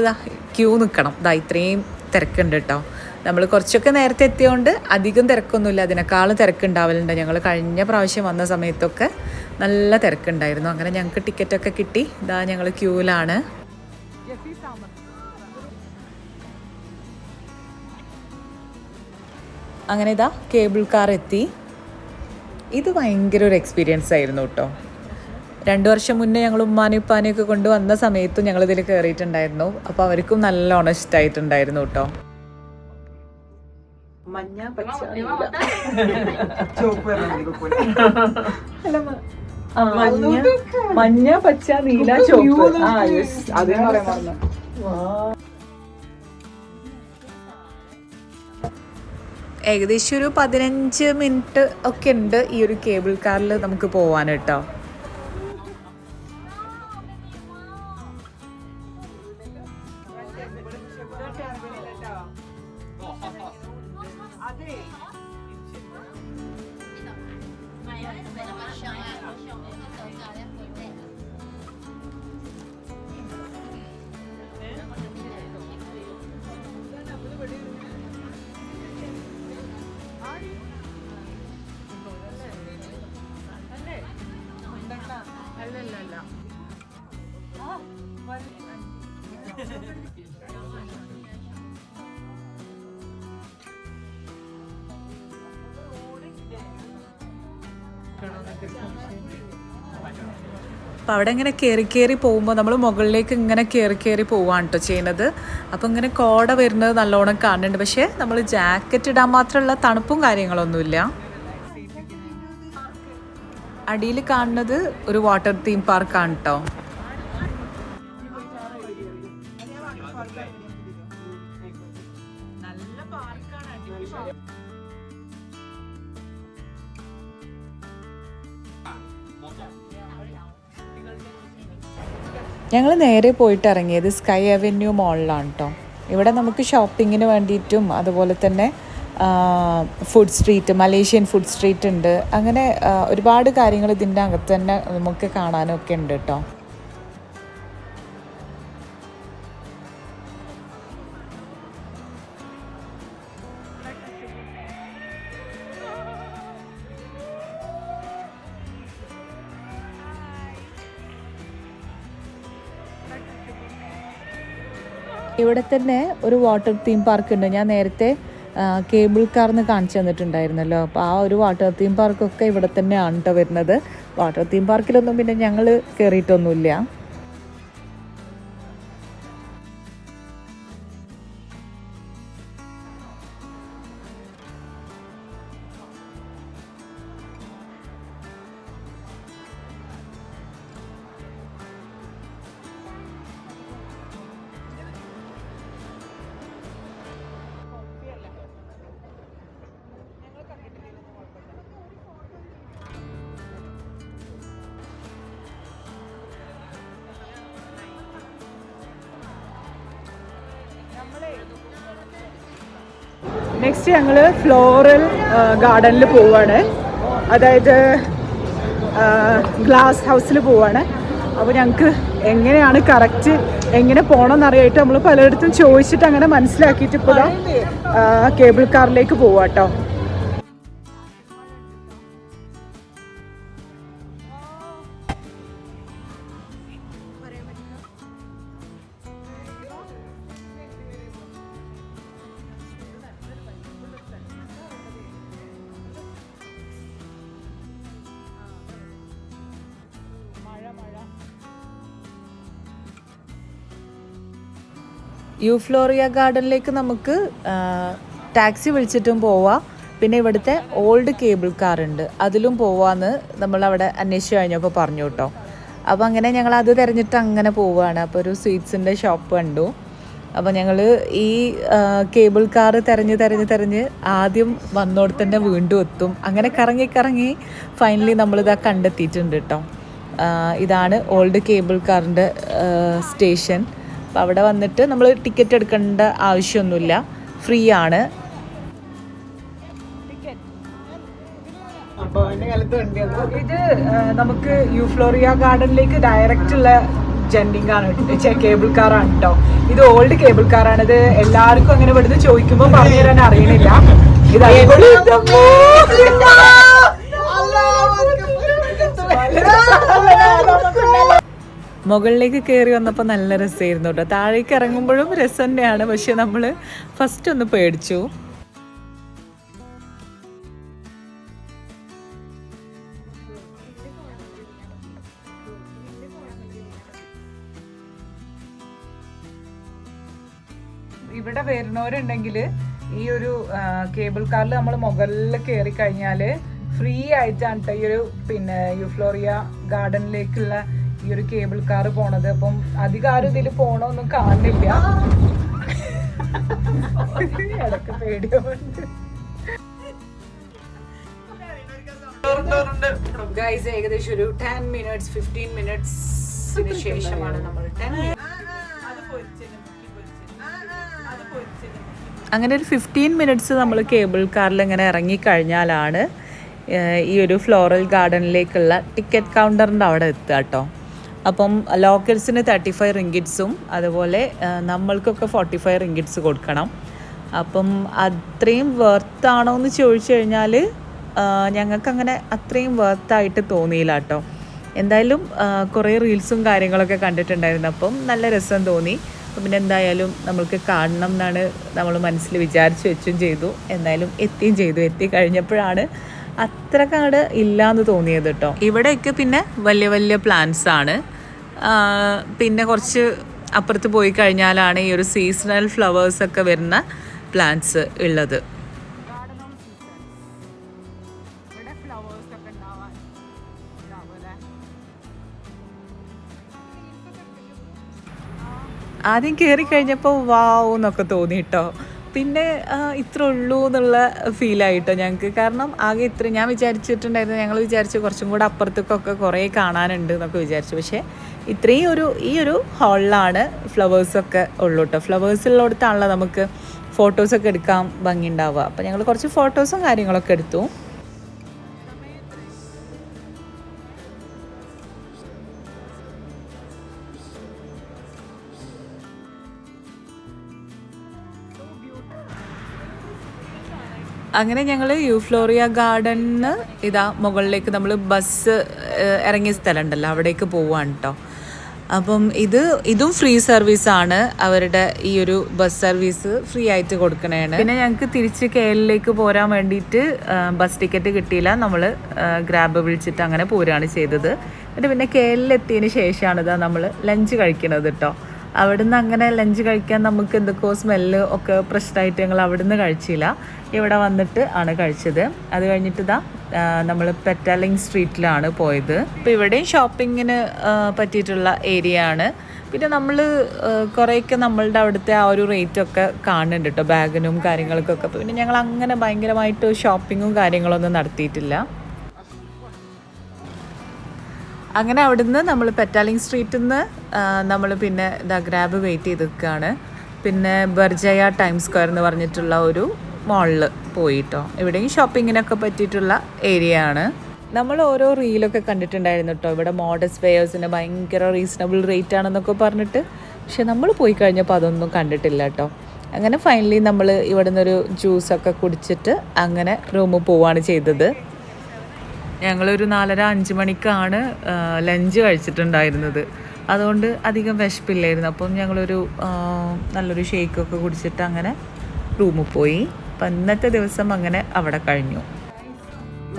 ക്യൂ നിൽക്കണം. ഇത്രയും തിരക്കുണ്ട് കേട്ടോ. നമ്മൾ കുറച്ചൊക്കെ നേരത്തെ എത്തിയതുകൊണ്ട് അധികം തിരക്കൊന്നുമില്ല, അതിനേക്കാളും തിരക്കുണ്ടാവലുണ്ട്. ഞങ്ങൾ കഴിഞ്ഞ പ്രാവശ്യം വന്ന സമയത്തൊക്കെ നല്ല തിരക്കുണ്ടായിരുന്നു. അങ്ങനെ ഞങ്ങൾക്ക് ടിക്കറ്റൊക്കെ കിട്ടി. ഇതാ ഞങ്ങൾ ക്യൂവിലാണ്. അങ്ങനെ ഇതാ കേബിൾ കാർ എത്തി. ഇത് ഭയങ്കര ഒരു എക്സ്പീരിയൻസ് ആയിരുന്നു കേട്ടോ. 2 വർഷം മുന്നേ ഞങ്ങൾ ഉമ്മാനും ഉപ്പാനെയൊക്കെ കൊണ്ടുവന്ന സമയത്തും ഞങ്ങളിതിൽ കയറിയിട്ടുണ്ടായിരുന്നു. അപ്പോൾ അവർക്കും നല്ലോണം ഇഷ്ടമായിട്ടുണ്ടായിരുന്നു കേട്ടോ. മഞ്ഞ പച്ച മഞ്ഞ പച്ച നീല ചുവപ്പ്. ഏകദേശം ഒരു 15 മിനിറ്റ് ഒക്കെ ഉണ്ട് ഈ ഒരു കേബിൾ കാറിൽ നമുക്ക് പോവാൻ കേട്ടോ. അപ്പോൾ അവിടെ ഇങ്ങനെ കയറി പോകുമ്പോൾ നമ്മൾ മുകളിലേക്ക് ഇങ്ങനെ കയറി പോവാണ് കേട്ടോ ചെയ്യുന്നത്. അപ്പോൾ ഇങ്ങനെ കോട വരുന്നത് നല്ലോണം കാണുന്നുണ്ട്. പക്ഷേ നമ്മൾ ജാക്കറ്റ് ഇടാൻ മാത്രമുള്ള തണുപ്പും കാര്യങ്ങളൊന്നുമില്ല. അടിയിൽ കാണുന്നത് ഒരു വാട്ടർ തീം പാർക്കാണ് കേട്ടോ. ഞങ്ങൾ നേരെ പോയിട്ട് ഇറങ്ങിയത് സ്കൈ അവന്യൂ മോളിലാണ് കേട്ടോ. ഇവിടെ നമുക്ക് ഷോപ്പിങ്ങിന് വേണ്ടിയിട്ടും അതുപോലെ തന്നെ food street, Malaysian food street ഉണ്ട്. അങ്ങനെ ഒരുപാട് കാര്യങ്ങൾ ഇതിൻ്റെ അകത്ത് തന്നെ നമുക്ക് കാണാനൊക്കെ ഉണ്ട് കേട്ടോ. ഇവിടെ തന്നെ ഒരു വാട്ടർ തീം പാർക്ക് ഉണ്ട്. ഞാൻ നേരത്തെ കേബിൾ കാർന്ന് കാണിച്ചു തന്നിട്ടുണ്ടായിരുന്നല്ലോ. അപ്പോൾ ആ ഒരു വാട്ടർ തീം പാർക്കൊക്കെ ഇവിടെ തന്നെയാണ് കേട്ടോ വരുന്നത്. വാട്ടർ തീം പാർക്കിലൊന്നും പിന്നെ ഞങ്ങൾ കയറിയിട്ടൊന്നുമില്ല. നെക്സ്റ്റ് ഞങ്ങൾ ഫ്ലോറൽ ഗാർഡനിൽ പോവാണ്. അതായത് ഗ്ലാസ് ഹൗസിൽ പോവാണ്. അപ്പോൾ ഞങ്ങൾക്ക് എങ്ങനെയാണ് കറക്റ്റ് എങ്ങനെ പോകണമെന്ന് അറിയായിട്ട് നമ്മൾ പലയിടത്തും ചോദിച്ചിട്ട് അങ്ങനെ മനസ്സിലാക്കിയിട്ട് ഇപ്പോൾ കേബിൾ കാറിലേക്ക് പോവാട്ടോ. യൂഫ്ലോറിയ ഗാർഡനിലേക്ക് നമുക്ക് ടാക്സി വിളിച്ചിട്ടും പോവാം. പിന്നെ ഇവിടുത്തെ ഓൾഡ് കേബിൾ കാർ ഉണ്ട്, അതിലും പോവാമെന്ന് നമ്മളവിടെ അന്വേഷിച്ച് കഴിഞ്ഞപ്പോൾ പറഞ്ഞു കേട്ടോ. അപ്പോൾ അങ്ങനെ ഞങ്ങൾ അത് തിരഞ്ഞിട്ട് അങ്ങനെ പോവുകയാണ്. അപ്പോൾ ഒരു സ്വീറ്റ്സിൻ്റെ ഷോപ്പ് കണ്ടു. അപ്പോൾ ഞങ്ങൾ ഈ കേബിൾ കാർ തിരഞ്ഞ് ആദ്യം വന്നോടത്ത് തന്നെ വീണ്ടും എത്തും. അങ്ങനെ കറങ്ങി ഫൈനലി നമ്മളിതാ കണ്ടെത്തിയിട്ടുണ്ട് കേട്ടോ. ഇതാണ് ഓൾഡ് കേബിൾ കാറിൻ്റെ സ്റ്റേഷൻ. അപ്പോൾ അവിടെ വന്നിട്ട് നമ്മൾ ടിക്കറ്റ് എടുക്കേണ്ട ആവശ്യമൊന്നുമില്ല, ഫ്രീ ആണ്. ഇത് നമുക്ക് യൂഫ്ലോറിയ ഗാർഡനിലേക്ക് ഡയറക്റ്റ് ഉള്ള ജെൻഡിങ് ആണ്, കേബിൾ കാറാണ് കേട്ടോ. ഇത് ഓൾഡ് കേബിൾ കാറാണ്. ഇത് എല്ലാവർക്കും അങ്ങനെ ഇവിടുന്ന് ചോദിക്കുമ്പോൾ പറഞ്ഞു തരാൻ അറിയണില്ല. ഇത് മുകളിലേക്ക് കയറി വന്നപ്പോൾ നല്ല രസമായിരുന്നു കേട്ടോ. താഴേക്ക് ഇറങ്ങുമ്പോഴും രസം തന്നെയാണ്. പക്ഷെ നമ്മൾ ഫസ്റ്റ് ഒന്ന് പേടിച്ചു. ഇവിടെ വരുന്നവരുണ്ടെങ്കിൽ ഈ ഒരു കേബിൾ കാറിൽ നമ്മൾ മുകളിൽ കയറി കഴിഞ്ഞാൽ ഫ്രീ ആയിട്ടാണ് കേട്ടോ ഈ ഒരു പിന്നെ യൂഫ്ലോറിയ ഗാർഡനിലേക്കുള്ള ഈ ഒരു കേബിൾ കാർ പോണത്. അപ്പം അധികം ആരും ഇതിൽ പോണൊന്നും കാണില്ല. ഇടക്ക് പേടിയുണ്ട്. ഗൈസ് ഏകദേശം ഒരു 10-15 മിനിറ്റ്സിന് ശേഷമാണ് നമ്മൾ അങ്ങനെ ഒരു 15 മിനിറ്റ്സ് നമ്മൾ കേബിൾ കാറിൽ ഇങ്ങനെ ഇറങ്ങിക്കഴിഞ്ഞാലാണ് ഈ ഒരു ഫ്ലോറൽ ഗാർഡനിലേക്കുള്ള ടിക്കറ്റ് കൗണ്ടറിൻ്റെ അവിടെ എത്തുക കേട്ടോ. അപ്പം ലോക്കൽസിന് 35 റിങ്കിറ്റ്സും അതുപോലെ നമ്മൾക്കൊക്കെ 45 റിങ്കിറ്റ്സ് കൊടുക്കണം. അപ്പം അത്രയും വർത്താണോ എന്ന് ചോദിച്ചു കഴിഞ്ഞാൽ ഞങ്ങൾക്കങ്ങനെ അത്രയും വർത്തായിട്ട് തോന്നിയില്ല കേട്ടോ. എന്തായാലും കുറേ റീൽസും കാര്യങ്ങളൊക്കെ കണ്ടിട്ടുണ്ടായിരുന്നു. അപ്പം നല്ല രസം തോന്നി. അപ്പം പിന്നെ എന്തായാലും നമ്മൾക്ക് കാണണം എന്നാണ് നമ്മൾ മനസ്സിൽ വിചാരിച്ച് വെച്ചും ചെയ്തു. എന്തായാലും എത്തുകയും ചെയ്തു. എത്തിക്കഴിഞ്ഞപ്പോഴാണ് അത്രക്കാട് ഇല്ലയെന്ന് തോന്നിയത് കേട്ടോ. ഇവിടെയൊക്കെ പിന്നെ വലിയ വലിയ പ്ലാന്റ്സ് ആണ്. പിന്നെ കുറച്ച് അപ്പുറത്ത് പോയി കഴിഞ്ഞാലാണ് ഈ ഒരു സീസണൽ ഫ്ലവേഴ്സൊക്കെ വരുന്ന പ്ലാന്റ്സ് ഉള്ളത്. ആദ്യം കയറി കഴിഞ്ഞപ്പോൾ വാവ് എന്നൊക്കെ തോന്നി കേട്ടോ. പിന്നെ ഇത്ര ഉള്ളൂ എന്നുള്ള ഫീലായിട്ടോ ഞങ്ങൾക്ക്. കാരണം ആകെ ഇത്ര ഞാൻ വിചാരിച്ചിട്ടുണ്ടായിരുന്നു. ഞങ്ങൾ വിചാരിച്ചു കുറച്ചും കൂടെ അപ്പുറത്തേക്കൊക്കെ കുറേ കാണാനുണ്ട് എന്നൊക്കെ വിചാരിച്ചു. പക്ഷേ ഇത്രയും ഈ ഒരു ഹാളിലാണ് ഫ്ലവേഴ്സൊക്കെ ഉള്ളൂ കേട്ടോ. ഫ്ലവേഴ്സുള്ളിടത്താണല്ലോ നമുക്ക് ഫോട്ടോസൊക്കെ എടുക്കാൻ ഭംഗി ഉണ്ടാവുക. അപ്പോൾ ഞങ്ങൾ കുറച്ച് ഫോട്ടോസും കാര്യങ്ങളൊക്കെ എടുത്തു. അങ്ങനെ ഞങ്ങൾ യൂഫ്ലോറിയ ഗാർഡനിന്ന് ഇതാ മുകളിലേക്ക് നമ്മൾ ബസ് ഇറങ്ങിയ സ്ഥലമുണ്ടല്ലോ അവിടേക്ക് പോവാണ് കേട്ടോ. അപ്പം ഇതും ഫ്രീ സർവീസാണ്. അവരുടെ ഈ ഒരു ബസ് സർവീസ് ഫ്രീ ആയിട്ട് കൊടുക്കണേണ്. പിന്നെ ഞങ്ങൾക്ക് തിരിച്ച് കേരളയിലേക്ക് പോരാൻ വേണ്ടിയിട്ട് ബസ് ടിക്കറ്റ് കിട്ടിയില്ല. നമ്മൾ ഗ്രാബ് വിളിച്ചിട്ട് അങ്ങനെ പോരുകയാണ് ചെയ്തത്. എന്നിട്ട് പിന്നെ കേരളത്തിലെത്തിയതിന് ശേഷമാണ് ഇതാ നമ്മൾ ലഞ്ച് കഴിക്കുന്നത് കേട്ടോ. അവിടുന്ന് അങ്ങനെ ലഞ്ച് കഴിക്കാൻ നമുക്ക് എന്തൊക്കെയോ സ്മെല്ല് ഒക്കെ പ്രശ്നമായിട്ട് ഞങ്ങൾ അവിടുന്ന് കഴിച്ചില്ല. ഇവിടെ വന്നിട്ട് ആണ് കഴിച്ചത്. അത് കഴിഞ്ഞിട്ട് ഇതാ നമ്മൾ പെറ്റാലിംഗ് സ്ട്രീറ്റിലാണ് പോയത്. അപ്പോൾ ഇവിടെയും ഷോപ്പിങ്ങിന് പറ്റിയിട്ടുള്ള ഏരിയ ആണ്. പിന്നെ നമ്മൾ കുറേയൊക്കെ നമ്മളുടെ അവിടുത്തെ ആ ഒരു റേറ്റൊക്കെ കാണുന്നുണ്ട് കേട്ടോ ബാഗിനും കാര്യങ്ങൾക്കൊക്കെ. അപ്പോൾ പിന്നെ ഞങ്ങൾ അങ്ങനെ ഭയങ്കരമായിട്ട് ഷോപ്പിങ്ങും കാര്യങ്ങളൊന്നും നടത്തിയിട്ടില്ല. അങ്ങനെ അവിടുന്ന് നമ്മൾ പെറ്റാലിംഗ് സ്ട്രീറ്റിൽ നിന്ന് നമ്മൾ പിന്നെ ഗ്രാബ് വെയിറ്റ് ചെയ്ത് നിൽക്കുകയാണ്. പിന്നെ ബർജയ ടൈം സ്ക്വയർ എന്ന് പറഞ്ഞിട്ടുള്ള ഒരു മോളിൽ പോയിട്ടോ. ഇവിടെയും ഷോപ്പിങ്ങിനൊക്കെ പറ്റിയിട്ടുള്ള ഏരിയ ആണ്. നമ്മൾ ഓരോ റീലൊക്കെ കണ്ടിട്ടുണ്ടായിരുന്നു കേട്ടോ. ഇവിടെ മോഡസ്റ്റ് വെയേഴ്സിന് ഭയങ്കര റീസണബിൾ റേറ്റ് ആണെന്നൊക്കെ പറഞ്ഞിട്ട്. പക്ഷെ നമ്മൾ പോയി കഴിഞ്ഞപ്പോൾ അതൊന്നും കണ്ടിട്ടില്ല കേട്ടോ. അങ്ങനെ ഫൈനലി നമ്മൾ ഇവിടെ നിന്നൊരു ജ്യൂസൊക്കെ കുടിച്ചിട്ട് അങ്ങനെ റൂമിൽ പോവുകയാണ് ചെയ്തത്. ഞങ്ങളൊരു 4:30-5 മണിക്കാണ് ലഞ്ച് കഴിച്ചിട്ടുണ്ടായിരുന്നത്. അതുകൊണ്ട് അധികം വിശപ്പില്ലായിരുന്നു. അപ്പം ഞങ്ങളൊരു നല്ലൊരു ഷേക്കൊക്കെ കുടിച്ചിട്ട് അങ്ങനെ റൂമിൽ പോയി. അപ്പം ഇന്നത്തെ ദിവസം അങ്ങനെ അവിടെ കഴിഞ്ഞു.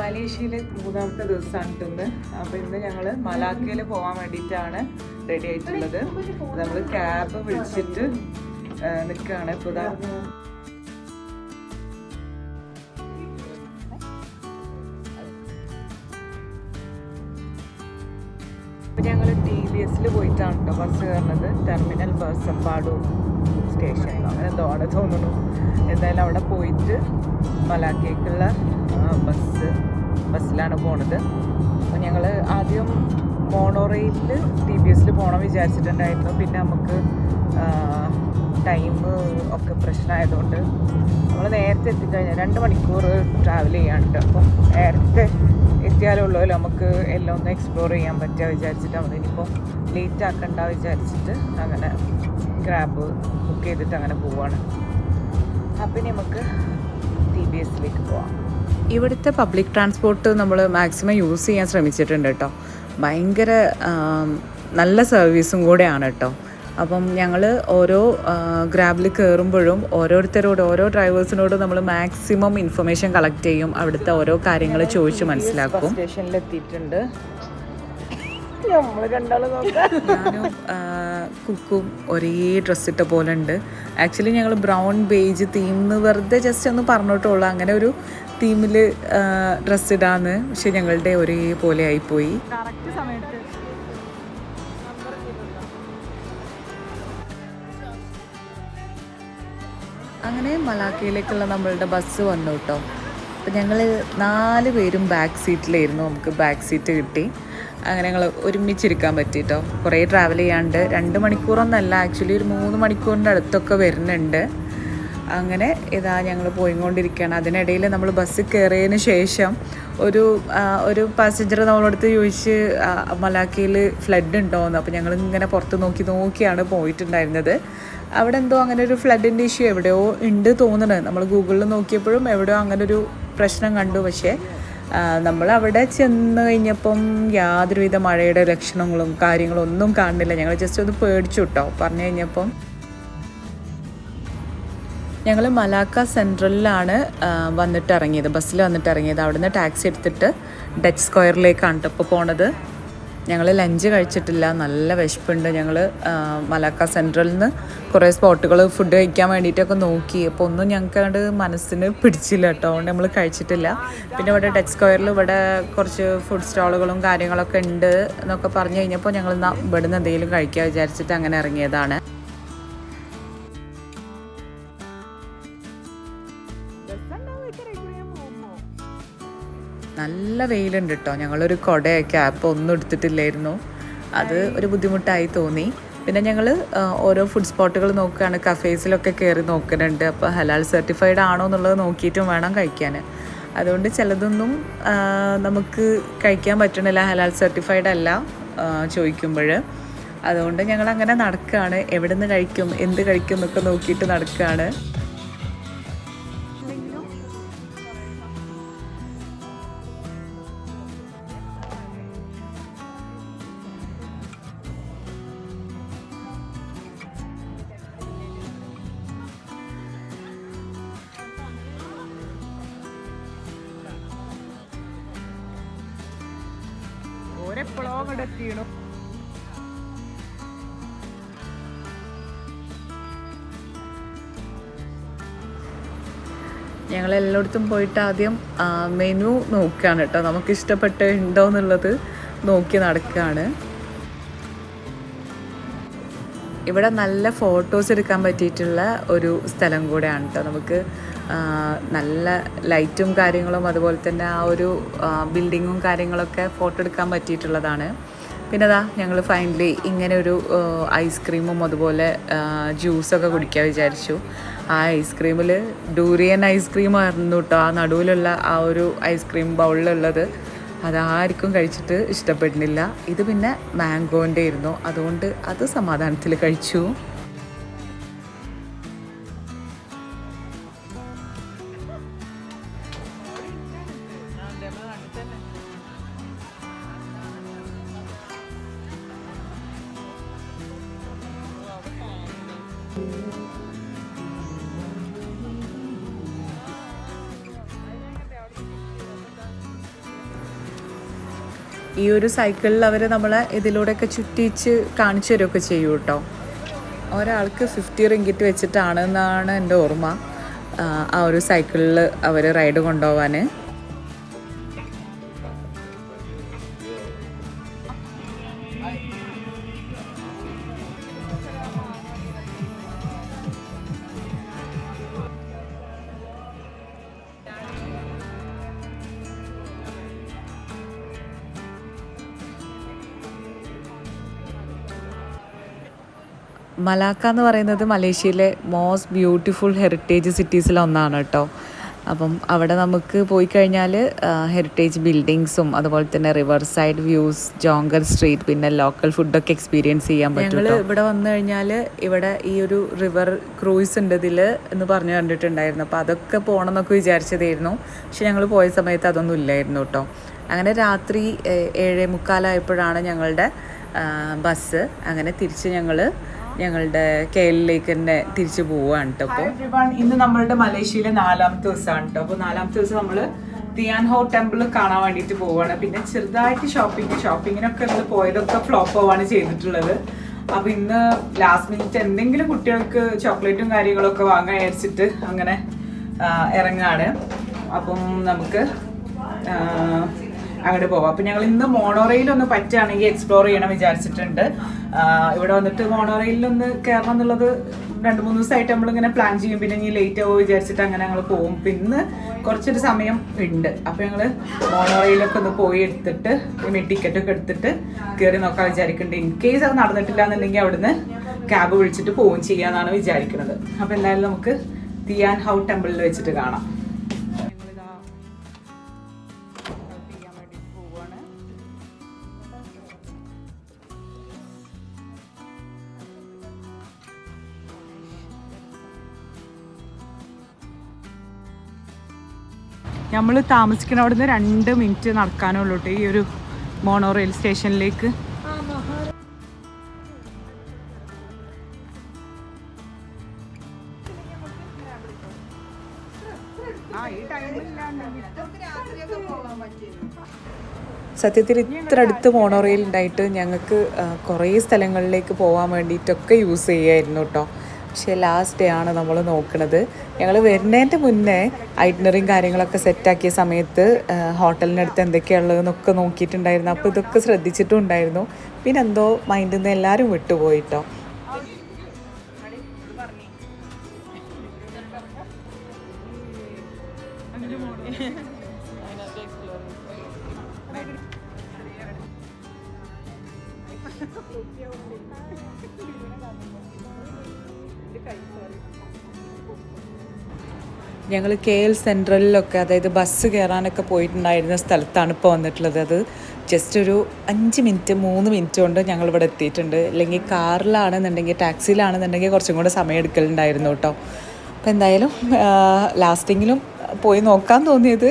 മലേഷ്യയിലെ 3ാമത്തെ ദിവസമാണ് ഇന്ന്. അപ്പോൾ ഇന്ന് ഞങ്ങൾ മലാക്കയിൽ പോകാൻ വേണ്ടിയിട്ടാണ് റെഡി ആയിട്ടുള്ളത്. നമ്മൾ ക്യാബ് വിളിച്ചിട്ട് നിൽക്കുകയാണ് ഇപ്പോൾ. അപ്പോൾ ഞങ്ങൾ TVS പോയിട്ടാണ് കേട്ടോ ബസ് കയറുന്നത്. ടെർമിനൽ ബസപ്പാടു സ്റ്റേഷൻ അങ്ങനെ തോടെ തോന്നുന്നു. എന്തായാലും അവിടെ പോയിട്ട് മലാക്കയ്ക്കുള്ള ബസ്സിലാണ് പോണത്. അപ്പോൾ ഞങ്ങൾ ആദ്യം മോണോറെയിലിൽ TVS പോകണം വിചാരിച്ചിട്ടുണ്ടായിരുന്നു. പിന്നെ നമുക്ക് ടൈം ഒക്കെ പ്രശ്നമായതുകൊണ്ട് നമ്മൾ നേരത്തെ എത്തിക്കഴിഞ്ഞാൽ 2 മണിക്കൂർ ട്രാവൽ ചെയ്യാനുണ്ട്. അപ്പം നേരത്തെ എത്തിയാലുള്ളൂ നമുക്ക് എല്ലാം ഒന്ന് എക്സ്പ്ലോർ ചെയ്യാൻ പറ്റുക വിചാരിച്ചിട്ട് നമ്മളിനിപ്പോൾ ലേറ്റ് ആക്കണ്ട വിചാരിച്ചിട്ട് അങ്ങനെ ഗ്രാബ് ബുക്ക് ചെയ്തിട്ട് അങ്ങനെ പോവാണ്. അപ്പം നമുക്ക് TBSലേക്ക് പോവാം. ഇവിടുത്തെ പബ്ലിക് ട്രാൻസ്പോർട്ട് നമ്മൾ മാക്സിമം യൂസ് ചെയ്യാൻ ശ്രമിച്ചിട്ടുണ്ട് കേട്ടോ. ഭയങ്കര നല്ല സർവീസും കൂടെയാണ് കേട്ടോ. അപ്പം ഞങ്ങൾ ഓരോ ഗ്രാബിൽ കയറുമ്പോഴും ഓരോ ഡ്രൈവേഴ്സിനോട് നമ്മൾ മാക്സിമം ഇൻഫർമേഷൻ കളക്ട് ചെയ്യും. അവിടുത്തെ ഓരോ കാര്യങ്ങൾ ചോദിച്ച് മനസ്സിലാക്കും. സ്റ്റേഷനിൽ എത്തിയിട്ടുണ്ട്. ഞാനും കുക്കും ഒരേ ഡ്രസ്സ് ഇട്ട പോലെ ഉണ്ട്. ആക്ച്വലി ഞങ്ങൾ ബ്രൗൺ ബേജ് തീം എന്ന് വെറുതെ ജസ്റ്റ് ഒന്ന് പറഞ്ഞിട്ടുള്ളൂ. അങ്ങനെ ഒരു തീമിൽ ഡ്രസ്സ് ഇടാന്ന്. പക്ഷെ ഞങ്ങളുടെ ഒരേപോലെ ആയിപ്പോയി. കറക്റ്റ് സമയത്ത് അങ്ങനെ മലാക്കയിലേക്കുള്ള നമ്മളുടെ ബസ് വന്നു കേട്ടോ. അപ്പം ഞങ്ങൾ 4 പേരും ബാക്ക് സീറ്റിലായിരുന്നു. നമുക്ക് ബാക്ക് സീറ്റ് കിട്ടി. അങ്ങനെ ഞങ്ങൾ ഒരുമിച്ചിരിക്കാൻ പറ്റിയിട്ടോ. കുറേ ട്രാവൽ ചെയ്യാണ്ട് 2 മണിക്കൂറൊന്നല്ല, ആക്ച്വലി ഒരു 3 മണിക്കൂറിൻ്റെ അടുത്തൊക്കെ വരുന്നുണ്ട്. അങ്ങനെ ഇതാ ഞങ്ങൾ പോയിക്കൊണ്ടിരിക്കുകയാണ്. അതിനിടയിൽ നമ്മൾ ബസ്സിൽ കയറിയതിന് ശേഷം ഒരു പാസഞ്ചർ നമ്മളടുത്ത് ചോദിച്ച് മലാക്കയിൽ ഫ്ലഡ് ഉണ്ടോയെന്ന്. അപ്പോൾ ഞങ്ങൾ ഇങ്ങനെ പുറത്ത് നോക്കിയാണ് പോയിട്ടുണ്ടായിരുന്നത്. അവിടെ എന്തോ അങ്ങനെ ഒരു ഫ്ലഡിൻ്റെ ഇഷ്യൂ എവിടെയോ ഉണ്ട് തോന്നുന്നത്. നമ്മൾ ഗൂഗിളിൽ നോക്കിയപ്പോഴും എവിടെയോ അങ്ങനെ ഒരു പ്രശ്നം കണ്ടു. പക്ഷേ നമ്മൾ അവിടെ ചെന്ന് കഴിഞ്ഞപ്പം യാതൊരുവിധ മഴയുടെ ലക്ഷണങ്ങളും കാര്യങ്ങളും ഒന്നും കാണുന്നില്ല. ഞങ്ങൾ ജസ്റ്റ് ഒന്ന് പേടിച്ചു കേട്ടോ. പറഞ്ഞു കഴിഞ്ഞപ്പം ഞങ്ങൾ മലാക്ക സെൻട്രലിലാണ് വന്നിട്ട് ഇറങ്ങിയത്, ബസ്സിൽ വന്നിട്ട് ഇറങ്ങിയത്. അവിടുന്ന് ടാക്സി എടുത്തിട്ട് ഡച്ച് സ്ക്വയറിലേക്കാണ് ഇപ്പോൾ പോണത്. ഞങ്ങൾ ലഞ്ച് കഴിച്ചിട്ടില്ല, നല്ല വിശപ്പുണ്ട്. ഞങ്ങൾ മലാക്ക സെൻട്രലിൽ നിന്ന് കുറേ സ്പോട്ടുകൾ ഫുഡ് കഴിക്കാൻ വേണ്ടിയിട്ടൊക്കെ നോക്കി. അപ്പോൾ ഒന്നും ഞങ്ങൾക്ക് അങ്ങോട്ട് മനസ്സിന് പിടിച്ചില്ല കേട്ടോ. അതുകൊണ്ട് നമ്മൾ കഴിച്ചിട്ടില്ല. പിന്നെ ഇവിടെ ഡച്ച് സ്ക്വയറിൽ ഇവിടെ കുറച്ച് ഫുഡ് സ്റ്റാളുകളും കാര്യങ്ങളൊക്കെ ഉണ്ട് എന്നൊക്കെ പറഞ്ഞു കഴിഞ്ഞപ്പോൾ ഞങ്ങൾ ഇവിടുന്ന് എന്തെങ്കിലും കഴിക്കാൻ വിചാരിച്ചിട്ട് അങ്ങനെ ഇറങ്ങിയതാണ്. നല്ല വെയിലുണ്ട് കേട്ടോ. ഞങ്ങളൊരു ക്യാപ്പ് ഒന്നും എടുത്തിട്ടില്ലായിരുന്നു. അത് ഒരു ബുദ്ധിമുട്ടായി തോന്നി. പിന്നെ ഞങ്ങൾ ഓരോ ഫുഡ് സ്പോട്ടുകൾ നോക്കുകയാണ്, കഫേസിലൊക്കെ കയറി നോക്കുന്നുണ്ട്. അപ്പോൾ ഹലാൽ സർട്ടിഫൈഡ് ആണോ എന്നുള്ളത് നോക്കിയിട്ടും വേണം കഴിക്കാൻ. അതുകൊണ്ട് ചിലതൊന്നും നമുക്ക് കഴിക്കാൻ പറ്റണില്ല, ഹലാൽ സർട്ടിഫൈഡ് അല്ല ചോദിക്കുമ്പോൾ. അതുകൊണ്ട് ഞങ്ങളങ്ങനെ നടക്കുകയാണ്. എവിടെ നിന്ന് കഴിക്കും, എന്ത് കഴിക്കും എന്നൊക്കെ നോക്കിയിട്ട് നടക്കുകയാണ്. ഓരെപ്പോഴോ അങ്ങോട്ട് എത്തിയണു. ഞങ്ങൾ എല്ലായിടത്തും പോയിട്ട് ആദ്യം മെനു നോക്കുകയാണ് കേട്ടോ. നമുക്ക് ഇഷ്ടപ്പെട്ടുണ്ടോ എന്നുള്ളത് നോക്കി നടക്കുകയാണ്. ഇവിടെ നല്ല ഫോട്ടോസ് എടുക്കാൻ പറ്റിയിട്ടുള്ള ഒരു സ്ഥലം കൂടെയാണ് കേട്ടോ. നമുക്ക് നല്ല ലൈറ്റും കാര്യങ്ങളും അതുപോലെ തന്നെ ആ ഒരു ബിൽഡിങ്ങും കാര്യങ്ങളൊക്കെ ഫോട്ടോ എടുക്കാൻ പറ്റിയിട്ടുള്ളതാണ്. പിന്നെ അതാ ഞങ്ങൾ ഫൈനലി ഇങ്ങനെ ഒരു ഐസ്ക്രീമും അതുപോലെ ജ്യൂസൊക്കെ കുടിക്കാൻ വിചാരിച്ചു. ആ ഐസ്ക്രീമിൽ ഡൂറിയൻ ഐസ്ക്രീം ആയിരുന്നു കേട്ടോ. ആ നടുവിലുള്ള ആ ഒരു ഐസ്ക്രീം ബൗളിലുള്ളത് അതാർക്കും കഴിച്ചിട്ട് ഇഷ്ടപ്പെടുന്നില്ല. ഇത് പിന്നെ മാംഗോൻ്റെ ആയിരുന്നു, അതുകൊണ്ട് അത് സമാധാനത്തിൽ കഴിച്ചു. ഈ ഒരു സൈക്കിളിൽ അവർ നമ്മളെ ഇതിലൂടെയൊക്കെ ചുറ്റിച്ച് കാണിച്ചു തരുമൊക്കെ ചെയ്യും കേട്ടോ. ഒരാൾക്ക് 50 റിങ്കിറ്റ് വെച്ചിട്ടാണെന്നാണ് എൻ്റെ ഓർമ്മ ആ ഒരു സൈക്കിളിൽ അവർ റൈഡ് കൊണ്ടുപോകാൻ. മലാക്ക എന്ന് പറയുന്നത് മലേഷ്യയിലെ മോസ്റ്റ് ബ്യൂട്ടിഫുൾ ഹെറിറ്റേജ് സിറ്റീസിലൊന്നാണ് കേട്ടോ. അപ്പം അവിടെ നമുക്ക് പോയി കഴിഞ്ഞാൽ ഹെറിറ്റേജ് ബിൽഡിങ്സും അതുപോലെ തന്നെ റിവർ സൈഡ് വ്യൂസ്, ജോങ്കർ സ്ട്രീറ്റ്, പിന്നെ ലോക്കൽ ഫുഡൊക്കെ എക്സ്പീരിയൻസ് ചെയ്യാൻ പറ്റും. ഞങ്ങൾ ഇവിടെ വന്നു കഴിഞ്ഞാൽ ഇവിടെ ഈ ഒരു റിവർ ക്രൂയിസ് ഉണ്ട് ഇതിൽ എന്ന് പറഞ്ഞു കണ്ടിട്ടുണ്ടായിരുന്നു. അപ്പോൾ അതൊക്കെ പോകണം എന്നൊക്കെ വിചാരിച്ചതായിരുന്നു. പക്ഷെ ഞങ്ങൾ പോയ സമയത്ത് അതൊന്നും ഇല്ലായിരുന്നു കേട്ടോ. അങ്ങനെ രാത്രി 7:45 ഞങ്ങളുടെ ബസ്. അങ്ങനെ തിരിച്ച് ഞങ്ങളുടെ കേരളയിലേക്ക് തന്നെ തിരിച്ചു പോവുകയാണ് കേട്ടോ. അപ്പോൾ ഇന്ന് നമ്മളുടെ മലേഷ്യയിലെ 4ാമത്തെ ദിവസമാണ് കേട്ടോ. അപ്പോൾ 4ാമത്തെ ദിവസം നമ്മൾ തിയാൻ ഹോ ടെമ്പിൾ കാണാൻ വേണ്ടിയിട്ട് പോവുകയാണ്. പിന്നെ ചെറുതായിട്ട് ഷോപ്പിങ്ങിനൊക്കെ ഇന്ന് പോയതൊക്കെ ഫ്ലോപ്പ് ആവാണ് ചെയ്തിട്ടുള്ളത്. അപ്പോൾ ഇന്ന് ലാസ്റ്റ് മിനിറ്റ് എന്തെങ്കിലും കുട്ടികൾക്ക് ചോക്ലേറ്റും കാര്യങ്ങളൊക്കെ വാങ്ങാൻ വിചാരിച്ചിട്ട് അങ്ങനെ ഇറങ്ങാണ്. അപ്പം നമുക്ക് അങ്ങോട്ട് പോവാം. അപ്പം ഞങ്ങൾ ഇന്ന് മോണോറെയിലൊന്ന് പറ്റുകയാണെങ്കിൽ എക്സ്പ്ലോർ ചെയ്യണം വിചാരിച്ചിട്ടുണ്ട്. ഇവിടെ വന്നിട്ട് മോണോറെയിലൊന്ന് കയറണം എന്നുള്ളത് 2-3 ദിവസമായിട്ട് നമ്മളിങ്ങനെ പ്ലാൻ ചെയ്യും. പിന്നെ ഇനി ലേറ്റ് ആവുമോ വിചാരിച്ചിട്ട് അങ്ങനെ ഞങ്ങൾ പോകും. പിന്നെ കുറച്ചൊരു സമയം ഉണ്ട്. അപ്പോൾ ഞങ്ങൾ മോണോറെയിലൊക്കെ ഒന്ന് പോയി എടുത്തിട്ട് പിന്നെ ടിക്കറ്റൊക്കെ എടുത്തിട്ട് കയറി നോക്കാൻ വിചാരിക്കുന്നുണ്ട്. ഇൻ കേസ് അത് നടന്നിട്ടില്ല എന്നുണ്ടെങ്കിൽ അവിടുന്ന് ക്യാബ് വിളിച്ചിട്ട് പോവുകയും ചെയ്യാമെന്നാണ് വിചാരിക്കുന്നത്. അപ്പോൾ എന്തായാലും നമുക്ക് തിയാൻ ഹോ ടെമ്പിളിൽ വെച്ചിട്ട് കാണാം. നമ്മൾ താമസിക്കുന്ന അവിടെ നിന്ന് 2 മിനിറ്റ് നടക്കാനുള്ളൂ കേട്ടോ ഈ ഒരു മോണോ റെയിൽ സ്റ്റേഷനിലേക്ക്. സത്യത്തിൽ ഇത്ര അടുത്ത് മോണോറെയിൽ ഉണ്ടായിട്ട് ഞങ്ങൾക്ക് കുറേ സ്ഥലങ്ങളിലേക്ക് പോകാൻ വേണ്ടിയിട്ടൊക്കെ യൂസ് ചെയ്യായിരുന്നു കേട്ടോ. പക്ഷേ ലാസ്റ്റ് ഡേ ആണ് നമ്മൾ നോക്കുന്നത്. ഞങ്ങൾ വരുന്നതിൻ്റെ മുന്നേ ഐറ്റിനറിയും കാര്യങ്ങളൊക്കെ സെറ്റാക്കിയ സമയത്ത് ഹോട്ടലിനടുത്ത് എന്തൊക്കെയുള്ളതെന്നൊക്കെ നോക്കിയിട്ടുണ്ടായിരുന്നു. അപ്പോൾ ഇതൊക്കെ ശ്രദ്ധിച്ചിട്ടും ഉണ്ടായിരുന്നു. പിന്നെ എന്തോ മൈൻഡിൽ നിന്ന് എല്ലാവരും വിട്ടുപോയിട്ടോ. ഞങ്ങൾ KL സെൻട്രലിലൊക്കെ, അതായത് ബസ് കയറാനൊക്കെ പോയിട്ടുണ്ടായിരുന്ന സ്ഥലത്താണ് ഇപ്പോൾ വന്നിട്ടുള്ളത്. അത് ജസ്റ്റ് ഒരു 5 മിനിറ്റ് 3 മിനിറ്റ് കൊണ്ട് ഞങ്ങളിവിടെ എത്തിയിട്ടുണ്ട്. അല്ലെങ്കിൽ കാറിലാണെന്നുണ്ടെങ്കിൽ ടാക്സിയിലാണെന്നുണ്ടെങ്കിൽ കുറച്ചും കൂടെ സമയം എടുക്കലുണ്ടായിരുന്നു കേട്ടോ. അപ്പോൾ എന്തായാലും ലാസ്റ്റിങ്ങിലും പോയി നോക്കാൻ തോന്നിയത്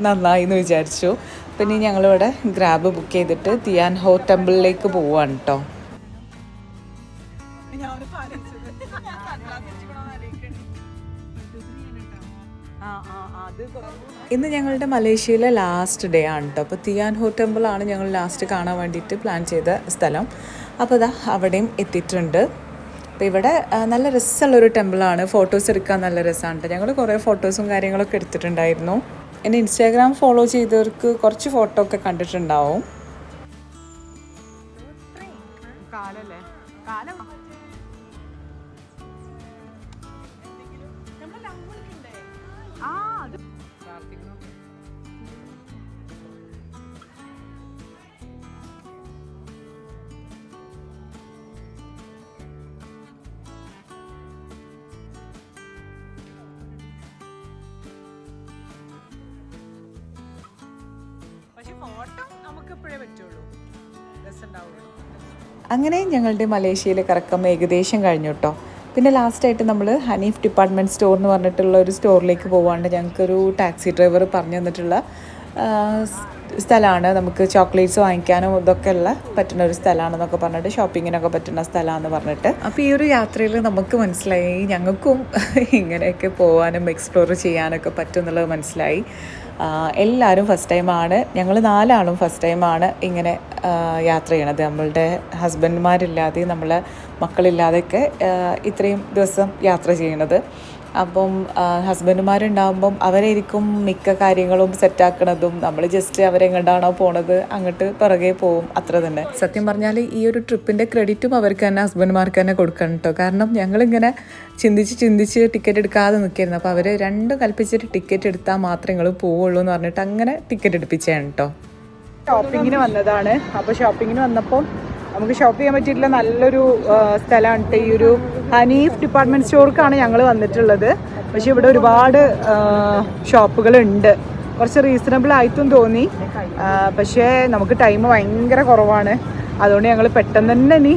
നന്നായി എന്ന് വിചാരിച്ചു. പിന്നെ ഞങ്ങളിവിടെ ഗ്രാബ് ബുക്ക് ചെയ്തിട്ട് തിയാൻ ഹോ ടെമ്പിളിലേക്ക് പോവാണ് കേട്ടോ. ഇന്ന് ഞങ്ങളുടെ മലേഷ്യയിലെ ലാസ്റ്റ് ഡേ ആണ് കേട്ടോ. അപ്പോൾ തിയാൻ ഹോ ടെമ്പിളാണ് ഞങ്ങൾ ലാസ്റ്റ് കാണാൻ വേണ്ടിയിട്ട് പ്ലാൻ ചെയ്ത സ്ഥലം. അപ്പോൾ ഇതാ അവിടെയും എത്തിയിട്ടുണ്ട്. അപ്പോൾ ഇവിടെ നല്ല രസമുള്ളൊരു ടെമ്പിളാണ്. ഫോട്ടോസ് എടുക്കാൻ നല്ല രസമാണ് കേട്ടോ. ഞങ്ങൾ കുറേ ഫോട്ടോസും കാര്യങ്ങളൊക്കെ എടുത്തിട്ടുണ്ടായിരുന്നു. എന്നെ ഇൻസ്റ്റാഗ്രാം ഫോളോ ചെയ്തവർക്ക് കുറച്ച് ഫോട്ടോ ഒക്കെ കണ്ടിട്ടുണ്ടാവും. അങ്ങനെ ഞങ്ങളുടെ മലേഷ്യയിലെ കറക്കം ഏകദേശം കഴിഞ്ഞു കേട്ടോ. പിന്നെ ലാസ്റ്റായിട്ട് നമ്മൾ ഹനീഫ് ഡിപ്പാർട്ട്മെൻറ്റ് സ്റ്റോർ എന്ന് പറഞ്ഞിട്ടുള്ള ഒരു സ്റ്റോറിലേക്ക് പോകാണ്ട് ഞങ്ങൾക്കൊരു ടാക്സി ഡ്രൈവർ പറഞ്ഞു തന്നിട്ടുള്ള സ്ഥലമാണ്. നമുക്ക് ചോക്ലേറ്റ്സ് വാങ്ങിക്കാനും ഇതൊക്കെ ഉള്ള പറ്റുന്ന ഒരു സ്ഥലമാണെന്നൊക്കെ പറഞ്ഞിട്ട്, ഷോപ്പിങ്ങിനൊക്കെ പറ്റുന്ന സ്ഥലമാണെന്ന് പറഞ്ഞിട്ട്. അപ്പോൾ ഈ ഒരു യാത്രയിൽ നമുക്ക് മനസ്സിലായി ഞങ്ങൾക്കും ഇങ്ങനെയൊക്കെ പോകാനും എക്സ്പ്ലോർ ചെയ്യാനൊക്കെ പറ്റും എന്നുള്ളത് മനസ്സിലായി. എല്ലാവരും ഫസ്റ്റ് ടൈമാണ്, ഞങ്ങൾ 4 ആളും ഫസ്റ്റ് ടൈമാണ് ഇങ്ങനെ യാത്ര ചെയ്യണത്. നമ്മളുടെ ഹസ്ബൻഡ്മാരില്ലാതെ നമ്മളെ മക്കളില്ലാതെയൊക്കെ ഇത്രയും ദിവസം യാത്ര ചെയ്യണത്. അപ്പം ഹസ്ബൻഡുമാരുണ്ടാകുമ്പം അവരായിരിക്കും മിക്ക കാര്യങ്ങളും സെറ്റാക്കണതും. നമ്മൾ ജസ്റ്റ് അവരെങ്ങോട്ടാണോ പോണത് അങ്ങോട്ട് പിറകെ പോവും, അത്ര തന്നെ. സത്യം പറഞ്ഞാൽ ഈ ഒരു ട്രിപ്പിൻ്റെ ക്രെഡിറ്റും അവർക്ക് തന്നെ, ഹസ്ബൻഡ്മാർക്ക് തന്നെ കൊടുക്കണം കേട്ടോ. കാരണം ഞങ്ങളിങ്ങനെ ചിന്തിച്ച് ടിക്കറ്റ് എടുക്കാതെ നിൽക്കായിരുന്നു. അപ്പോൾ അവർ 2 കൽപ്പിച്ചിട്ട് ടിക്കറ്റ് എടുത്താൽ മാത്രമേ നിങ്ങൾ പോവുള്ളൂ എന്ന് പറഞ്ഞിട്ട് അങ്ങനെ ടിക്കറ്റ് എടുപ്പിച്ചാണ് കേട്ടോ. ഷോപ്പിങ്ങിന് വന്നതാണ്. അപ്പോൾ ഷോപ്പിങ്ങിന് വന്നപ്പോൾ നമുക്ക് ഷോപ്പ് ചെയ്യാൻ പറ്റിയിട്ടുള്ള നല്ലൊരു സ്ഥലമാണ് ഈ ഒരു ഹനീഫ് ഡിപ്പാർട്ട്മെൻറ്റ് സ്റ്റോർക്കാണ് ഞങ്ങൾ വന്നിട്ടുള്ളത്. പക്ഷെ ഇവിടെ ഒരുപാട് ഷോപ്പുകളുണ്ട്. കുറച്ച് റീസണബിൾ ആയിട്ടും തോന്നി. പക്ഷേ നമുക്ക് ടൈം ഭയങ്കര കുറവാണ്. അതുകൊണ്ട് ഞങ്ങൾ പെട്ടെന്ന് തന്നെ ഇനി